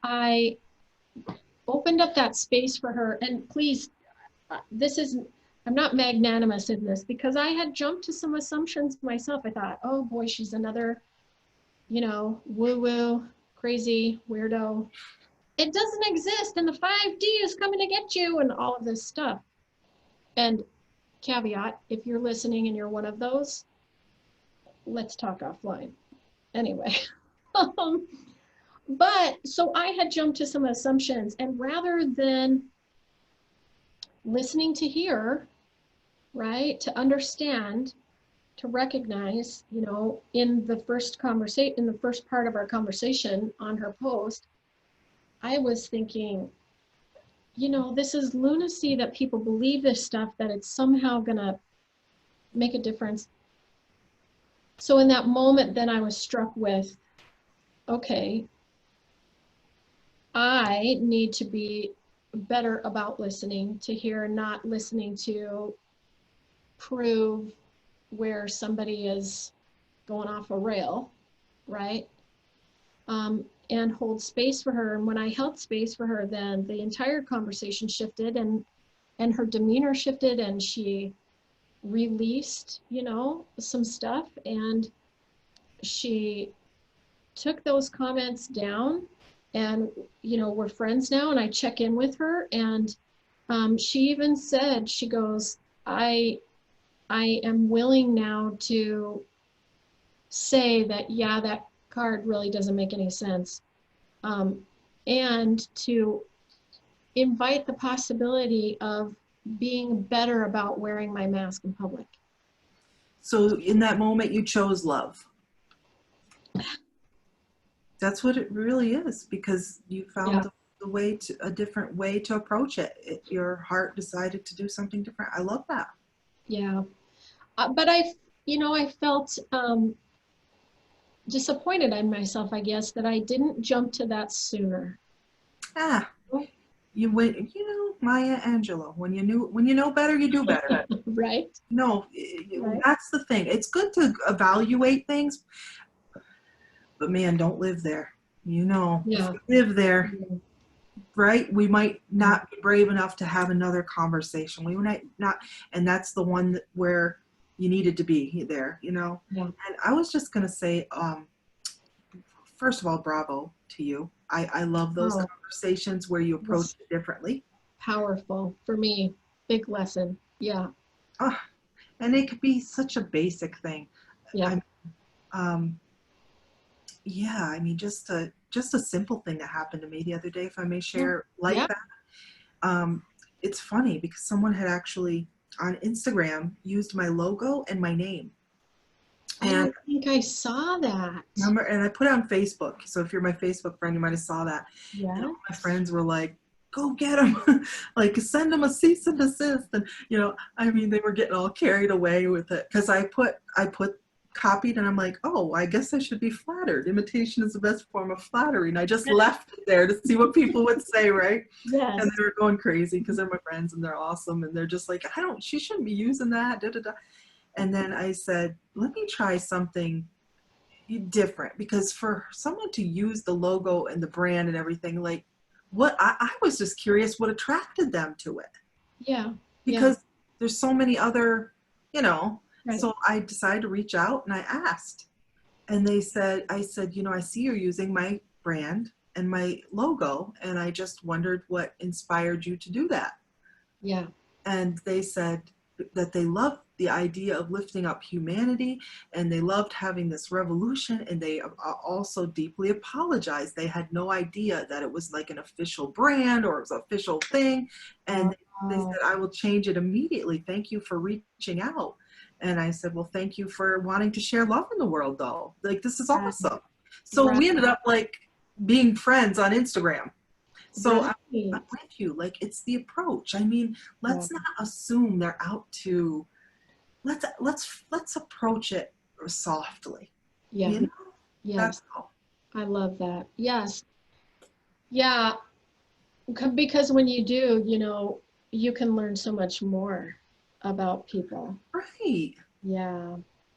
I opened up that space for her, and please, I'm not magnanimous in this, because I had jumped to some assumptions myself. I thought, oh boy, she's another, you know, woo-woo, crazy weirdo. It doesn't exist, and the 5D is coming to get you, and all of this stuff. And caveat, if you're listening and you're one of those, let's talk offline. Anyway. But so I had jumped to some assumptions, and rather than listening to hear, right, to understand, to recognize, you know, in the first part of our conversation on her post, I was thinking, you know, this is lunacy that people believe this stuff, that it's somehow gonna make a difference. So in that moment, then I was struck with, okay, I need to be better about listening to hear, not listening to prove where somebody is going off a rail, right? And hold space for her. And when I held space for her, then the entire conversation shifted, and her demeanor shifted, and she released, you know, some stuff, and she took those comments down, and, you know, we're friends now, and I check in with her, and she even said, she goes, I am willing now to say that, yeah, that card really doesn't make any sense, and to invite the possibility of being better about wearing my mask in public. So in that moment, you chose love. That's what it really is, because you found a different way to approach it. Your heart decided to do something different. I love that. Yeah, but I felt disappointed in myself, I guess, that I didn't jump to that sooner. You wait, you know, Maya Angelou, when you know better, you do better. Right. No, right. That's the thing. It's good to evaluate things, but man, don't live there. You know, if you live there, right? We might not be brave enough to have another conversation. We might not, and that's the one where you needed to be there, you know? Yeah. And I was just going to say, first of all, bravo to you. I love those conversations where you approach it differently. Powerful for me. Big lesson. Yeah. And it could be such a basic thing. Yeah. Yeah, I mean, just a simple thing that happened to me the other day, if I may share that. It's funny because someone had actually on Instagram used my logo and my name. And I think I saw that. Remember, and I put it on Facebook. So if you're my Facebook friend, you might have saw that. Yeah. And all my friends were like, go get him. Like, send him a cease and desist. And, you know, I mean, they were getting all carried away with it. Because I put copied, and I'm like, oh, I guess I should be flattered. Imitation is the best form of flattery. And I just left it there to see what people would say, right? Yes. And they were going crazy because they're my friends and they're awesome. And they're just like, she shouldn't be using that. Da, da, da. And then I said, let me try something different, because for someone to use the logo and the brand and everything, like, what I was just curious what attracted them to it. Yeah. Because there's so many other, you know. Right. So I decided to reach out and I asked, and I said, you know, I see you're using my brand and my logo, and I just wondered what inspired you to do that. Yeah. And they said that they loved the idea of lifting up humanity, and they loved having this revolution, and they also deeply apologized. They had no idea that it was like an official brand or it was an official thing, and they they Wow. said, I will change it immediately. Thank you for reaching out. And I said, well, thank you for wanting to share love in the world, though. Like, this is Right. awesome. So Right. we ended up like being friends on Instagram. So Right. I'm with you. Like, it's the approach. I mean, Yeah. let's not assume they're out to, let's approach it softly. Yeah. You know, Yes. that's all. I love that. Yes. Yeah. Because when you do, you can learn so much more about people. Right. Yeah.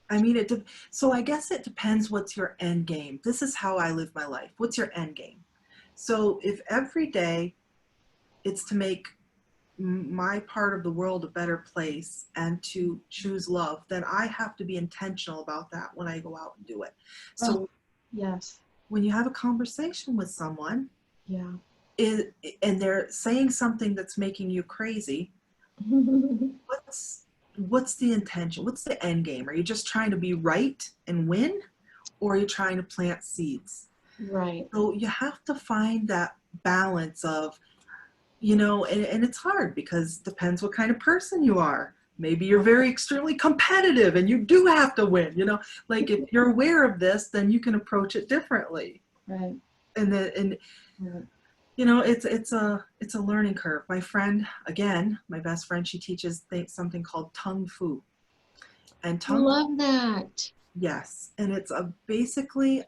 I mean, so I guess it depends what's your end game. This is how I live my life. What's your end game? So if every day it's to make my part of the world a better place and to choose love, then I have to be intentional about that when I go out and do it. Oh, So yes. when you have a conversation with someone Yeah. and they're saying something that's making you crazy, what's what's the intention? What's the end game? Are you just trying to be right and win, or are you trying to plant seeds? Right. So you have to find that balance of, and it's hard because it depends what kind of person you are. Maybe you're very extremely competitive and you do have to win. Like, if you're aware of this, then you can approach it differently. Right. And Right. it's a learning curve. My friend, again, my best friend, she teaches something called tongue fu. And I tongue, love that. yes, and it's basically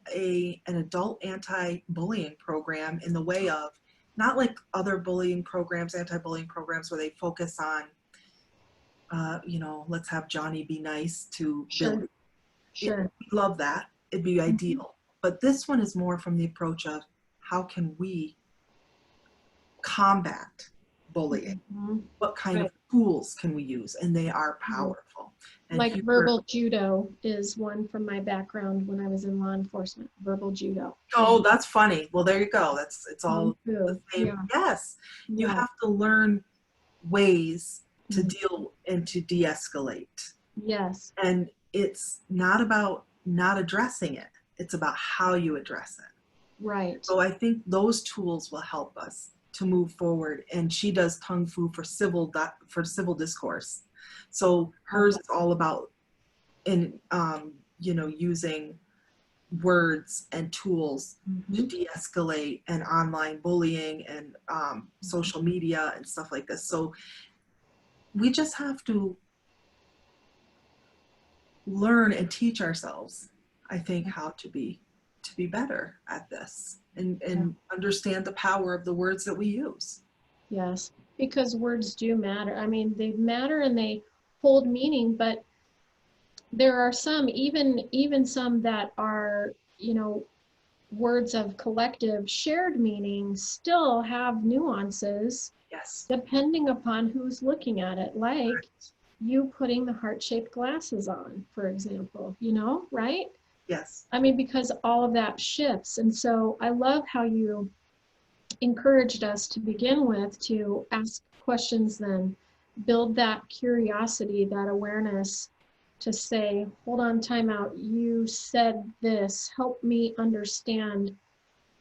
an adult anti-bullying program, in the way of not like other bullying programs, anti-bullying programs, where they focus on, let's have Johnny be nice to Sure. Billy. Sure. We love that. It'd be Mhm. ideal. But this one is more from the approach of, how can we combat bullying? Mhm. What kind Right. of tools can we use? And they are Mhm. powerful. And Like here, verbal judo is one from my background when I was in law enforcement. Verbal judo. oh, that's funny. Well, there you go. It's Kung all the fu. same. Yeah. Yes, you Yeah. have to learn ways to Mhm. deal and to de-escalate. Yes. And it's not about not addressing it. It's about how you address it. Right. So I think those tools will help us to move forward. And she does Tung Fu for civil discourse. So hers is all about using words and tools to Mhm. de-escalate and online bullying and social media and stuff like this. So we just have to learn and teach ourselves, I think, how to be better at this, Yeah. and understand the power of the words that we use. Yes. Because words do matter. I mean, they matter and they hold meaning, but there are some, even some that are, words of collective shared meaning still have nuances Yes. depending upon who's looking at it. Like you putting the heart-shaped glasses on, for example, right? Yes. I mean, because all of that shifts. And so I love how you encouraged us to begin with to ask questions, then build that curiosity, that awareness to say, hold on, time out. You said this. Help me understand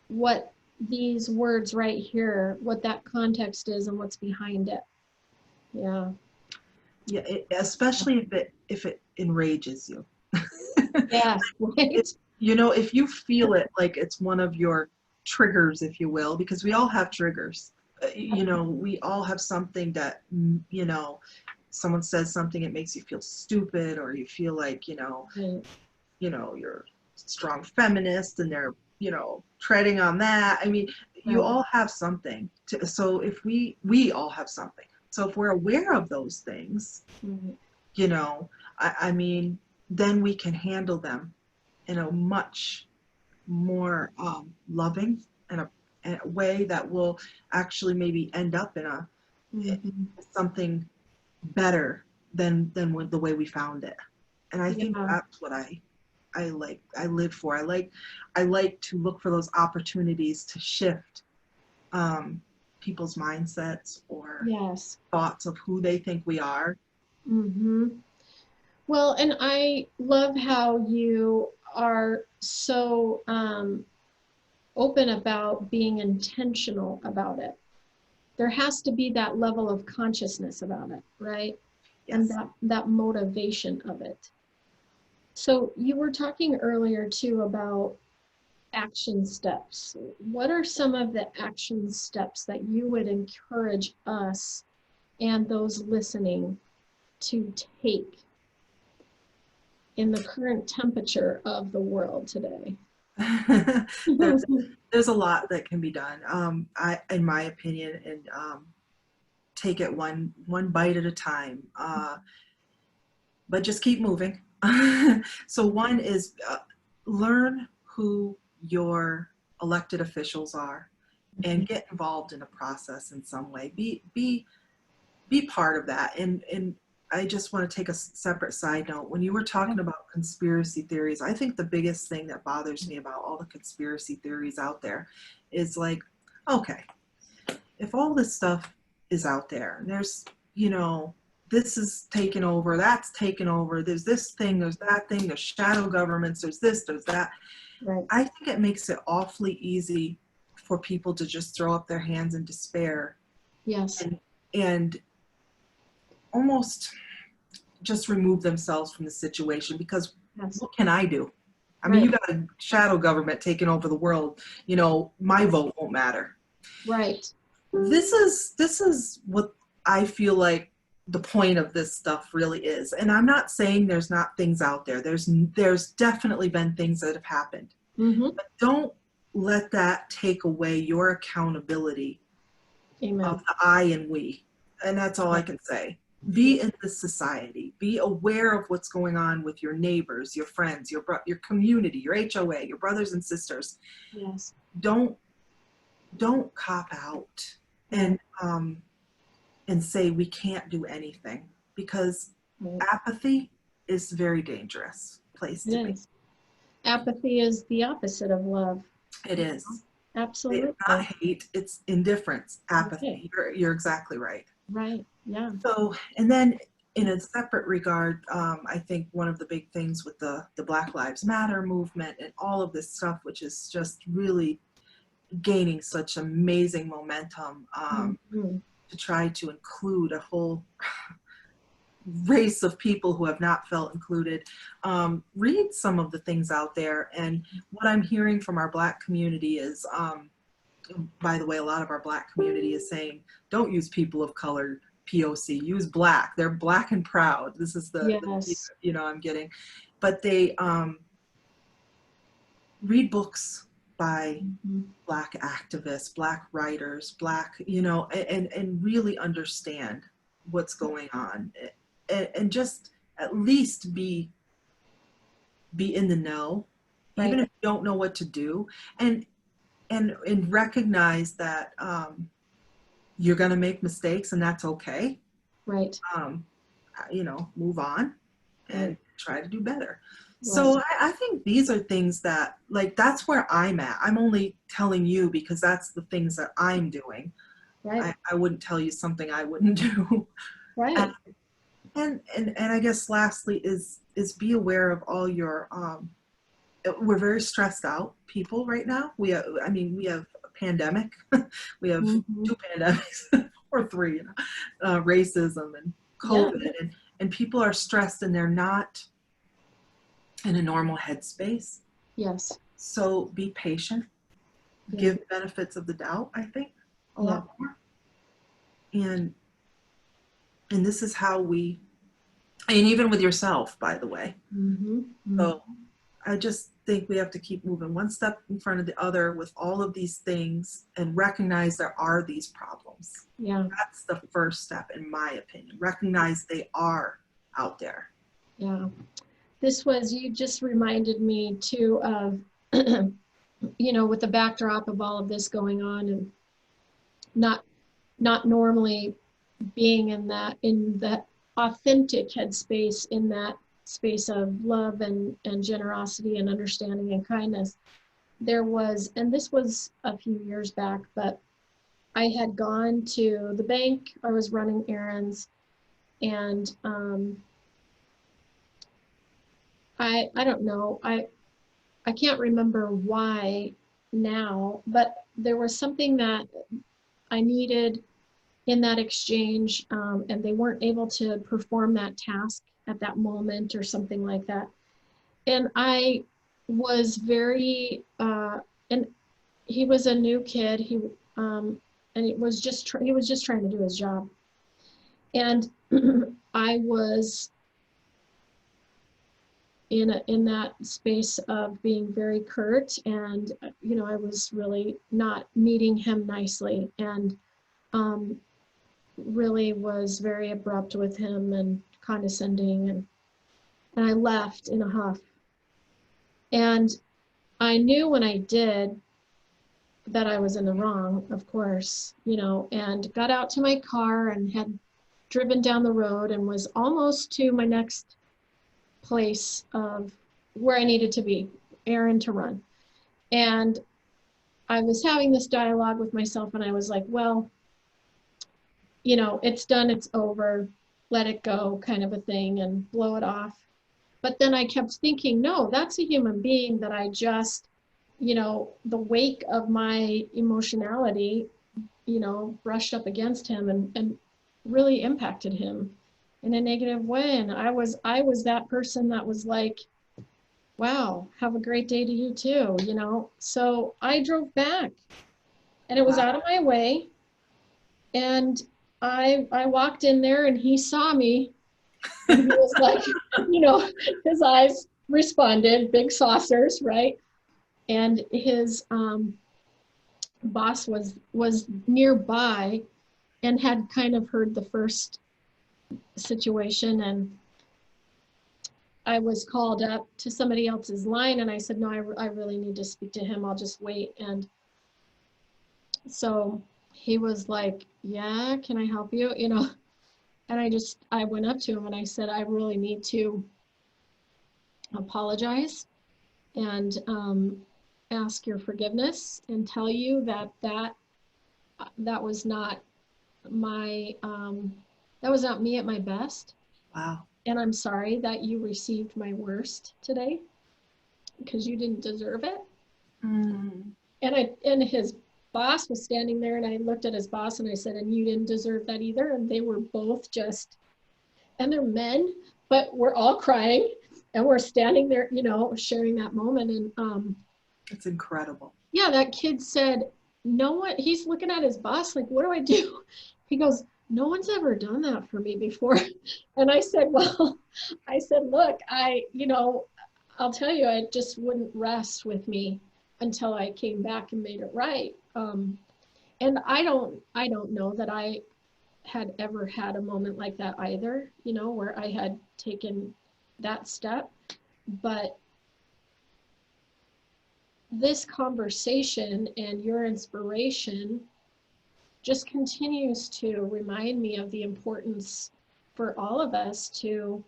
what these words right here, what that context is and what's behind it. Yeah. Yeah, especially if it enrages you. Yes, right. It, if you feel it like it's one of your triggers, if you will, because we all have triggers. We all have something that, someone says something, it makes you feel stupid, or you feel like, Right. you're a strong feminist and they're, treading on that. I mean, you Right. all have something. So if we all have something. So if we're aware of those things, Right. I mean, then we can handle them in a much more loving and a way that will actually maybe end up in Mhm. something better than with the way we found it. And I think Yeah. that's what I live for. I like to look for those opportunities to shift people's mindsets or Yes. thoughts of who they think we are. Hmm. Well, and I love how you are so open about being intentional about it. there has to be that level of consciousness about it, right? And Yes. that motivation of it. So you were talking earlier too about action steps. What are some of the action steps that you would encourage us and those listening to take in the current temperature of the world today? There's a lot that can be done, in my opinion, and take it one bite at a time, but just keep moving. So one is learn who your elected officials are and get involved in a process in some way. Be part of that. And I just want to take a separate side note. When you were talking about conspiracy theories, I think the biggest thing that bothers me about all the conspiracy theories out there is like, okay, if all this stuff is out there and there's, this is taken over, that's taken over, there's this thing, there's that thing, there's shadow governments, there's this, there's that. Right. I think it makes it awfully easy for people to just throw up their hands in despair. Yes. And almost just remove themselves from the situation, because what can I do? I mean, you got a shadow government taking over the world, my vote won't matter. Right. This is what I feel like the point of this stuff really is. And I'm not saying there's not things out there. There's definitely been things that have happened. Mm-hmm. But don't let that take away your accountability. Amen. Of the I and we. And that's all I can say. Be in this society. Be aware of what's going on with your neighbors, your friends, your community, your HOA, your brothers and sisters. Yes. Don't cop out and say we can't do anything, because apathy is a very dangerous place to be. Apathy is the opposite of love. It is. Absolutely. It's not hate, it's indifference, apathy. Okay. You're exactly right. Right, yeah. So, and then in a separate regard, I think one of the big things with the Black Lives Matter movement and all of this stuff, which is just really gaining such amazing momentum, to try to include a whole race of people who have not felt included. Read some of the things out there. And what I'm hearing from our Black community is, by the way, a lot of our Black community is saying, don't use people of color, POC, use Black. They're Black and proud. This is the I'm getting. But they read books by Black activists, Black writers, Black, and really understand what's going on. And just at least be in the know, even if you don't know what to do, and recognize that you're going to make mistakes, and that's okay. Right. Move on and try to do better. So I think these are things that, like, that's where I'm at. I'm only telling you because that's the things that I'm doing. Right. I wouldn't tell you something I wouldn't do. Right. And I guess lastly is be aware of all your, we're very stressed out people right now. We have a pandemic. We have 2 pandemics or 3, racism and COVID, and people are stressed and they're not in a normal headspace. Yes. So be patient. Give benefits of the doubt, I think, a lot more. And this is how and even with yourself, by the way. So I just think we have to keep moving one step in front of the other with all of these things and recognize there are these problems. Yeah. That's the first step, in my opinion. Recognize they are out there. Yeah. You just reminded me too of, with the backdrop of all of this going on, and not normally being in that authentic headspace, in that space of love and generosity and understanding and kindness. There was, and this was a few years back, but I had gone to the bank. I was running errands, and I don't know, I can't remember why now, but there was something that I needed in that exchange, and they weren't able to perform that task at that moment or something like that. And I was very, and he was a new kid. And he was just trying to do his job. And I was in that space of being very curt, and I was really not meeting him nicely, and really was very abrupt with him and condescending, and I left in a huff. And I knew when I did that I was in the wrong, of course, and got out to my car and had driven down the road and was almost to my next place of where I needed to be, errand to run. And I was having this dialogue with myself, and I was like, well, it's done, it's over, let it go, kind of a thing, and blow it off. But then I kept thinking, no, that's a human being that I just, the wake of my emotionality, brushed up against him and really impacted him in a negative way. And I was that person that was like, wow, have a great day to you too, So I drove back, and it was out of my way. And I walked in there, and he saw me, and he was like, his eyes responded, big saucers, right? And his boss was nearby and had kind of heard the first situation, and I was called up to somebody else's line, and I said, no, I really need to speak to him. I'll just wait. And so he was like, yeah, can I help you? And I went up to him and I said, I really need to apologize and ask your forgiveness and tell you that was not my, that was not me at my best. Wow. And I'm sorry that you received my worst today, because you didn't deserve it. And his boss was standing there, and I looked at his boss and I said, and you didn't deserve that either. And they were both just, and they're men, but we're all crying, and we're standing there, sharing that moment. And it's incredible. Yeah, that kid said, no one, he's looking at his boss like, what do I do? He goes, no one's ever done that for me before. And I said, well, look, I'll tell you, it just wouldn't rest with me until I came back and made it right. And I don't know that I had ever had a moment like that either, where I had taken that step. But this conversation and your inspiration just continues to remind me of the importance for all of us to,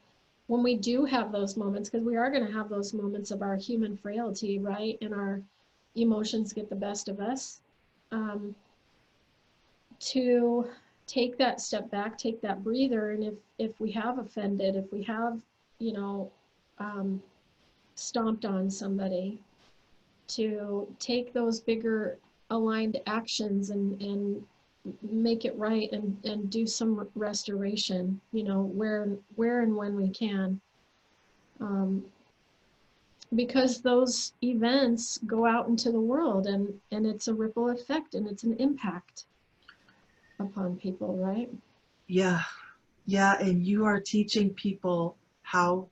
when we do have those moments, because we are going to have those moments of our human frailty, right? And our emotions get the best of us, to take that step back, take that breather. And if we have offended, if we have, stomped on somebody, to take those bigger aligned actions and make it right and do some restoration, where and when we can. Because those events go out into the world, and it's a ripple effect, and it's an impact upon people, right? Yeah. And you are teaching people how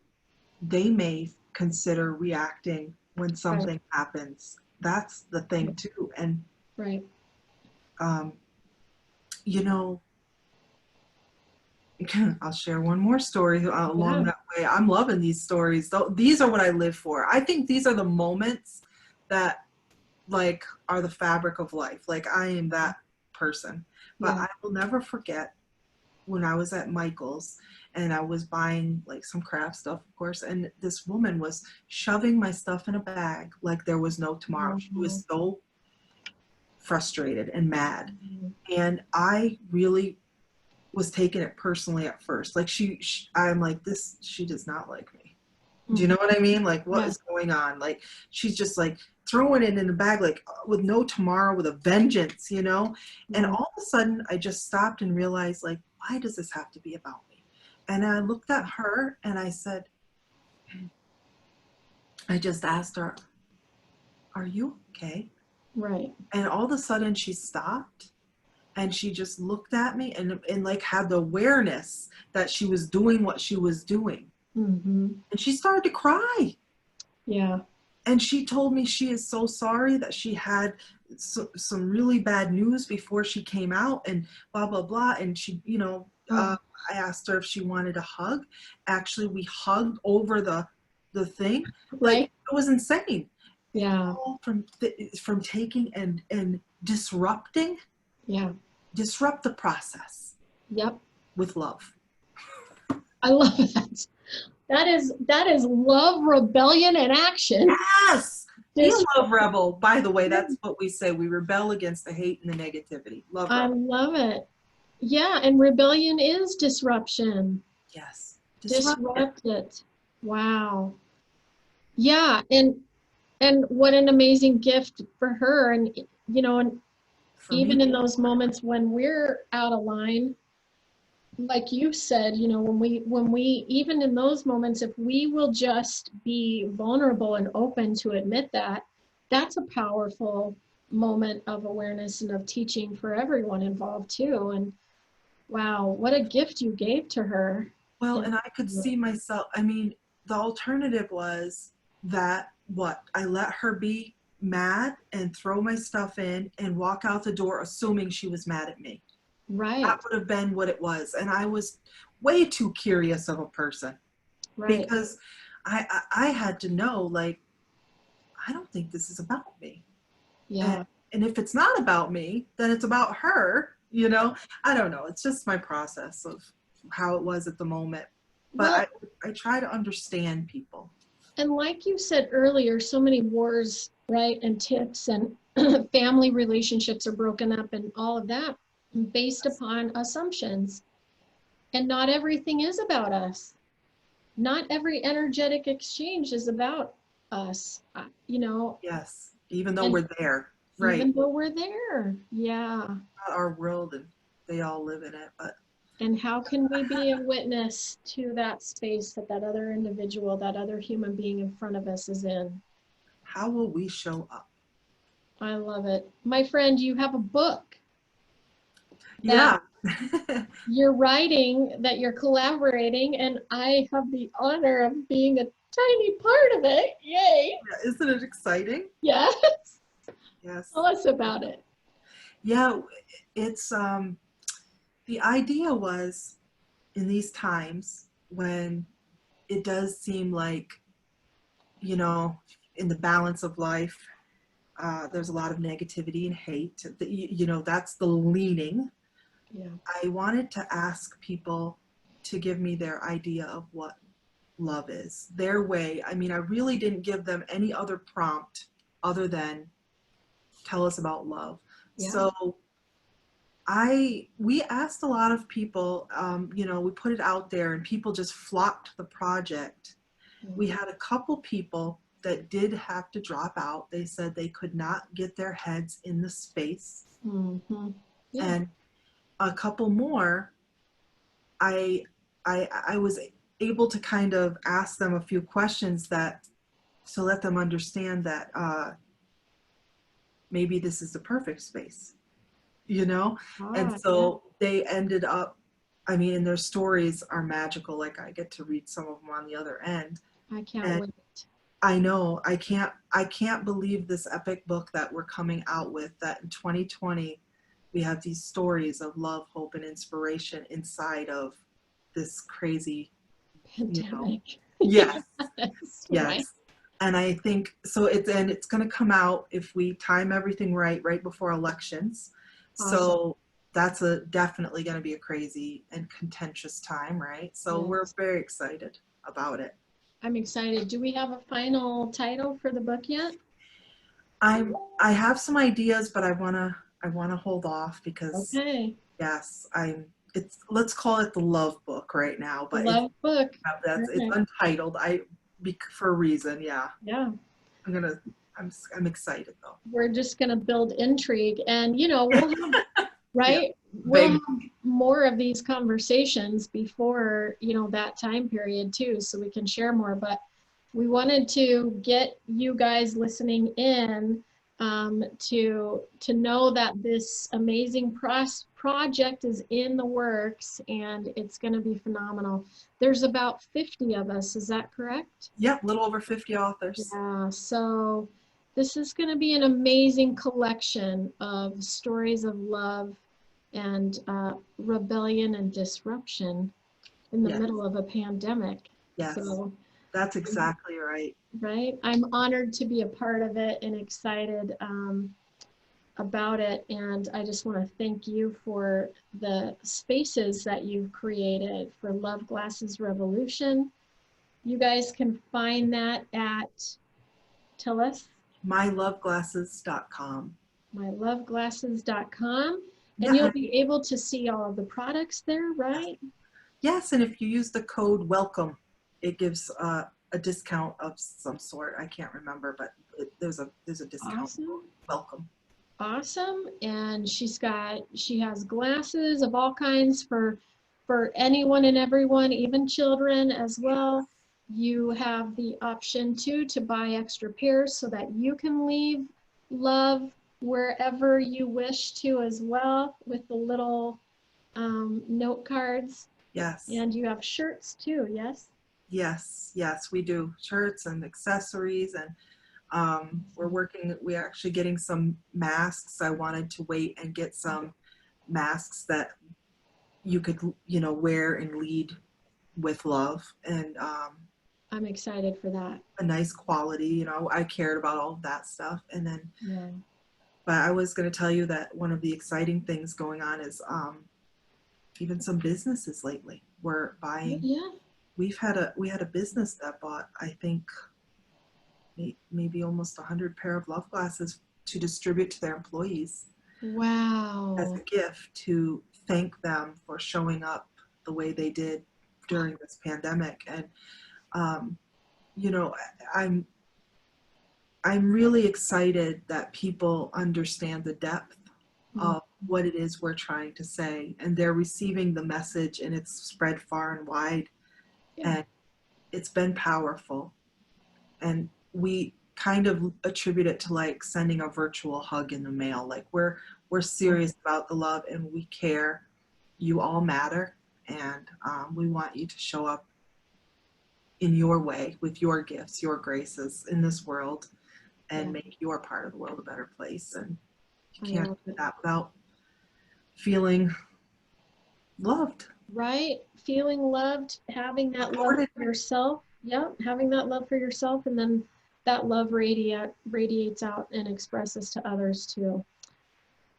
they may consider reacting when something happens. That's the thing too. And right. I'll share one more story along that way. I'm loving these stories. These are what I live for. I think these are the moments that are the fabric of life. I am that person. But I will never forget when I was at Michael's and I was buying some craft stuff, of course, and this woman was shoving my stuff in a bag like there was no tomorrow. She was so frustrated and mad. And I really was taking it personally at first. I'm like, she does not like me. Do you know what I mean? What is going on? She's just throwing it in the bag, like with no tomorrow, with a vengeance, you know? And Mm. all of a sudden I just stopped and realized, like, why does this have to be about me? And I looked at her and I said, I just asked her, are you okay? Right. And all of a sudden she stopped and she just looked at me and like had the awareness that she was doing what she was doing. Mm-hmm. And she started to cry. Yeah. And she told me she is so sorry that she had some really bad news before she came out and blah, blah, blah. And she, you know, Oh, I asked her if she wanted a hug. Actually, we hugged over the thing. Like, right. it was insane. Yeah. All from taking and disrupting, Yeah. disrupt the process Yep. with love. I love that. That is love, rebellion, and action. Yes! Be Just a love rebel. By the way, that's what we say. We rebel against the hate and the negativity. Love I rebel. love it. Yeah, and rebellion is disruption. Yes. Disrupt it. Disrupt it. Wow. Yeah, and what an amazing gift for her. And and For me. even in those moments when we're out of line, like you said, when we even in those moments, if we will just be vulnerable and open to admit that, that's a powerful moment of awareness and of teaching for everyone involved too. And wow, what a gift you gave to her. Well, And and I could see myself, I mean, the alternative was that what? I let her be mad and throw my stuff in and walk out the door assuming she was mad at me. That right, would have been what it was. And I was way too curious of a person right. because I had to know, like, I don't think this is about me. And, Yeah. and if it's not about me, then it's about her, you know? I don't know. It's just my process of how it was at the moment. But Well, I try to understand people. and like you said earlier, so many wars, right, and tips and family relationships are broken up and all of that based upon assumptions. And not everything is about us. Not every energetic exchange is about us, Yes, even though and we're there, right? even though we're there. Yeah. Not our world and they all live in it, but And how can we be a witness to that space that that other individual, that other human being in front of us is in? how will we show up? I love it. My friend, you have a book that Yeah. you're writing, that you're collaborating, and I have the honor of being a tiny part of it. Yay. Isn't it exciting? Yes. Yes. Tell us about it. Yeah, it's the idea was in these times when it does seem like, you know, in the balance of life, there's a lot of negativity and hate. You know, that's the leaning. Yeah. I wanted to ask people to give me their idea of what love is, their way. I mean, I really didn't give them any other prompt other than tell us about love. Yeah. So we asked a lot of people, you know, we put it out there and people just flocked to the project. We had a couple people that did have to drop out. They said they could not get their heads in the space. Mm-hmm. Yeah. And a couple more, I was able to kind of ask them a few questions that to let them understand that maybe this is the perfect space, you know? And Ah, yeah. so they ended up, I mean, and their stories are magical. Like I get to read some of them on the other end. I can't And wait. I know I can't believe this epic book that we're coming out with, that in 2020 we have these stories of love, hope, and inspiration inside of this crazy, you know, Pandemic. yes, Yes, right. yes. And I think so it's going to come out if we time everything right before elections. Awesome. So that's definitely going to be a crazy and contentious time, right? So we're Yes. very excited about it. I'm excited. Do we have a final title for the book yet? I have some ideas, but I wanna hold off because Okay. yes, it's let's call it the love book right now, The but love book. it's Perfect. untitled. For a reason, yeah. Yeah. I'm gonna I'm excited though. We're just going to build intrigue, and we'll have, right? Yeah, We'll baby. have more of these conversations before, that time period too, so we can share more. But we wanted to get you guys listening in, to know that this amazing project is in the works, and it's going to be phenomenal. There's about 50 of us, is that correct? Yep, a little over 50 authors. Yeah, so this is going to be an amazing collection of stories of love and rebellion and disruption in the Yes. middle of a pandemic. Yes, So, that's exactly right. right, I'm honored to be a part of it and excited about it. And I just want to thank you for the spaces that you've created for Love Glasses Revolution. You guys can find that at, tell us. myloveglasses.com. myloveglasses.com, and Yeah. you'll be able to see all of the products there, right? Yes, and if you use the code WELCOME, it gives a discount of some sort. I can't remember, but there's a discount. Awesome. Welcome. Awesome. And she has glasses of all kinds for anyone and everyone, even children as well. You have the option too to buy extra pairs so that you can leave love wherever you wish to as well, with the little note cards. Yes. And you have shirts too, yes? Yes, we do. Shirts and accessories, and we're actually getting some masks. I wanted to wait and get some masks that you could, wear and lead with love, and I'm excited for that. a nice quality. I cared about all of that stuff. And then, Yeah. but I was going to tell you that one of the exciting things going on is even some businesses lately were buying. Yeah. We had a business that bought, I think, maybe almost 100 pair of love glasses to distribute to their employees. Wow. As a gift to thank them for showing up the way they did during this pandemic. And I'm really excited that people understand the depth of what it is we're trying to say, and they're receiving the message, and it's spread far and wide. Yeah. And it's been powerful. And we kind of attribute it to like sending a virtual hug in the mail. Like we're serious about the love, and we care. You all matter, and we want you to show up in your way with your gifts, your graces in this world, and make your part of the world a better place. And you can't do that without feeling loved. Right? Feeling loved, having that love for yourself. Yeah, having that love for yourself, and then that love radiates out and expresses to others too.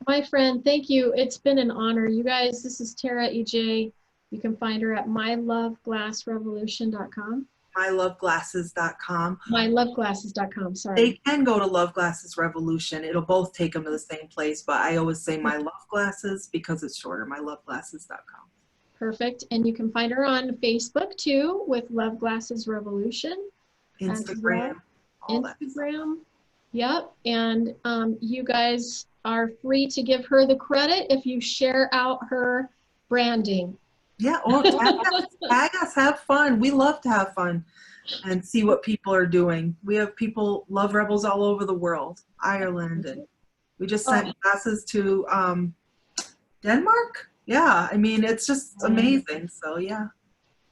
My friend, thank you. It's been an honor. You guys, this is Tara Ijai. You can find her at myloveglassrevolution.com. myloveglasses.com. myloveglasses.com, sorry. They can go to Love Glasses Revolution. It'll both take them to the same place, but I always say My Love Glasses because it's shorter, myloveglasses.com. Perfect. And you can find her on Facebook too with Love Glasses Revolution. Instagram. Instagram. Yep. And you guys are free to give her the credit if you share out her branding. Yeah, or tag us, have fun. We love to have fun and see what people are doing. We have people, Love Rebels all over the world, Ireland, and we just sent glasses to Denmark. Yeah, I mean, it's just amazing. So yeah.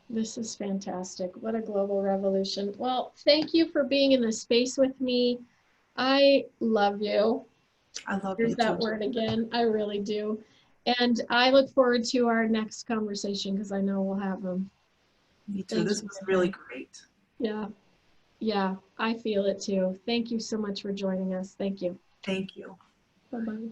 This is fantastic. What a global revolution. Well, thank you for being in this space with me. I love you. I love you too. Here's that word again. I really do. And I look forward to our next conversation because I know we'll have them. Me too. This was really great. Yeah. Yeah, I feel it too. Thank you so much for joining us. Thank you. Thank you. Bye-bye.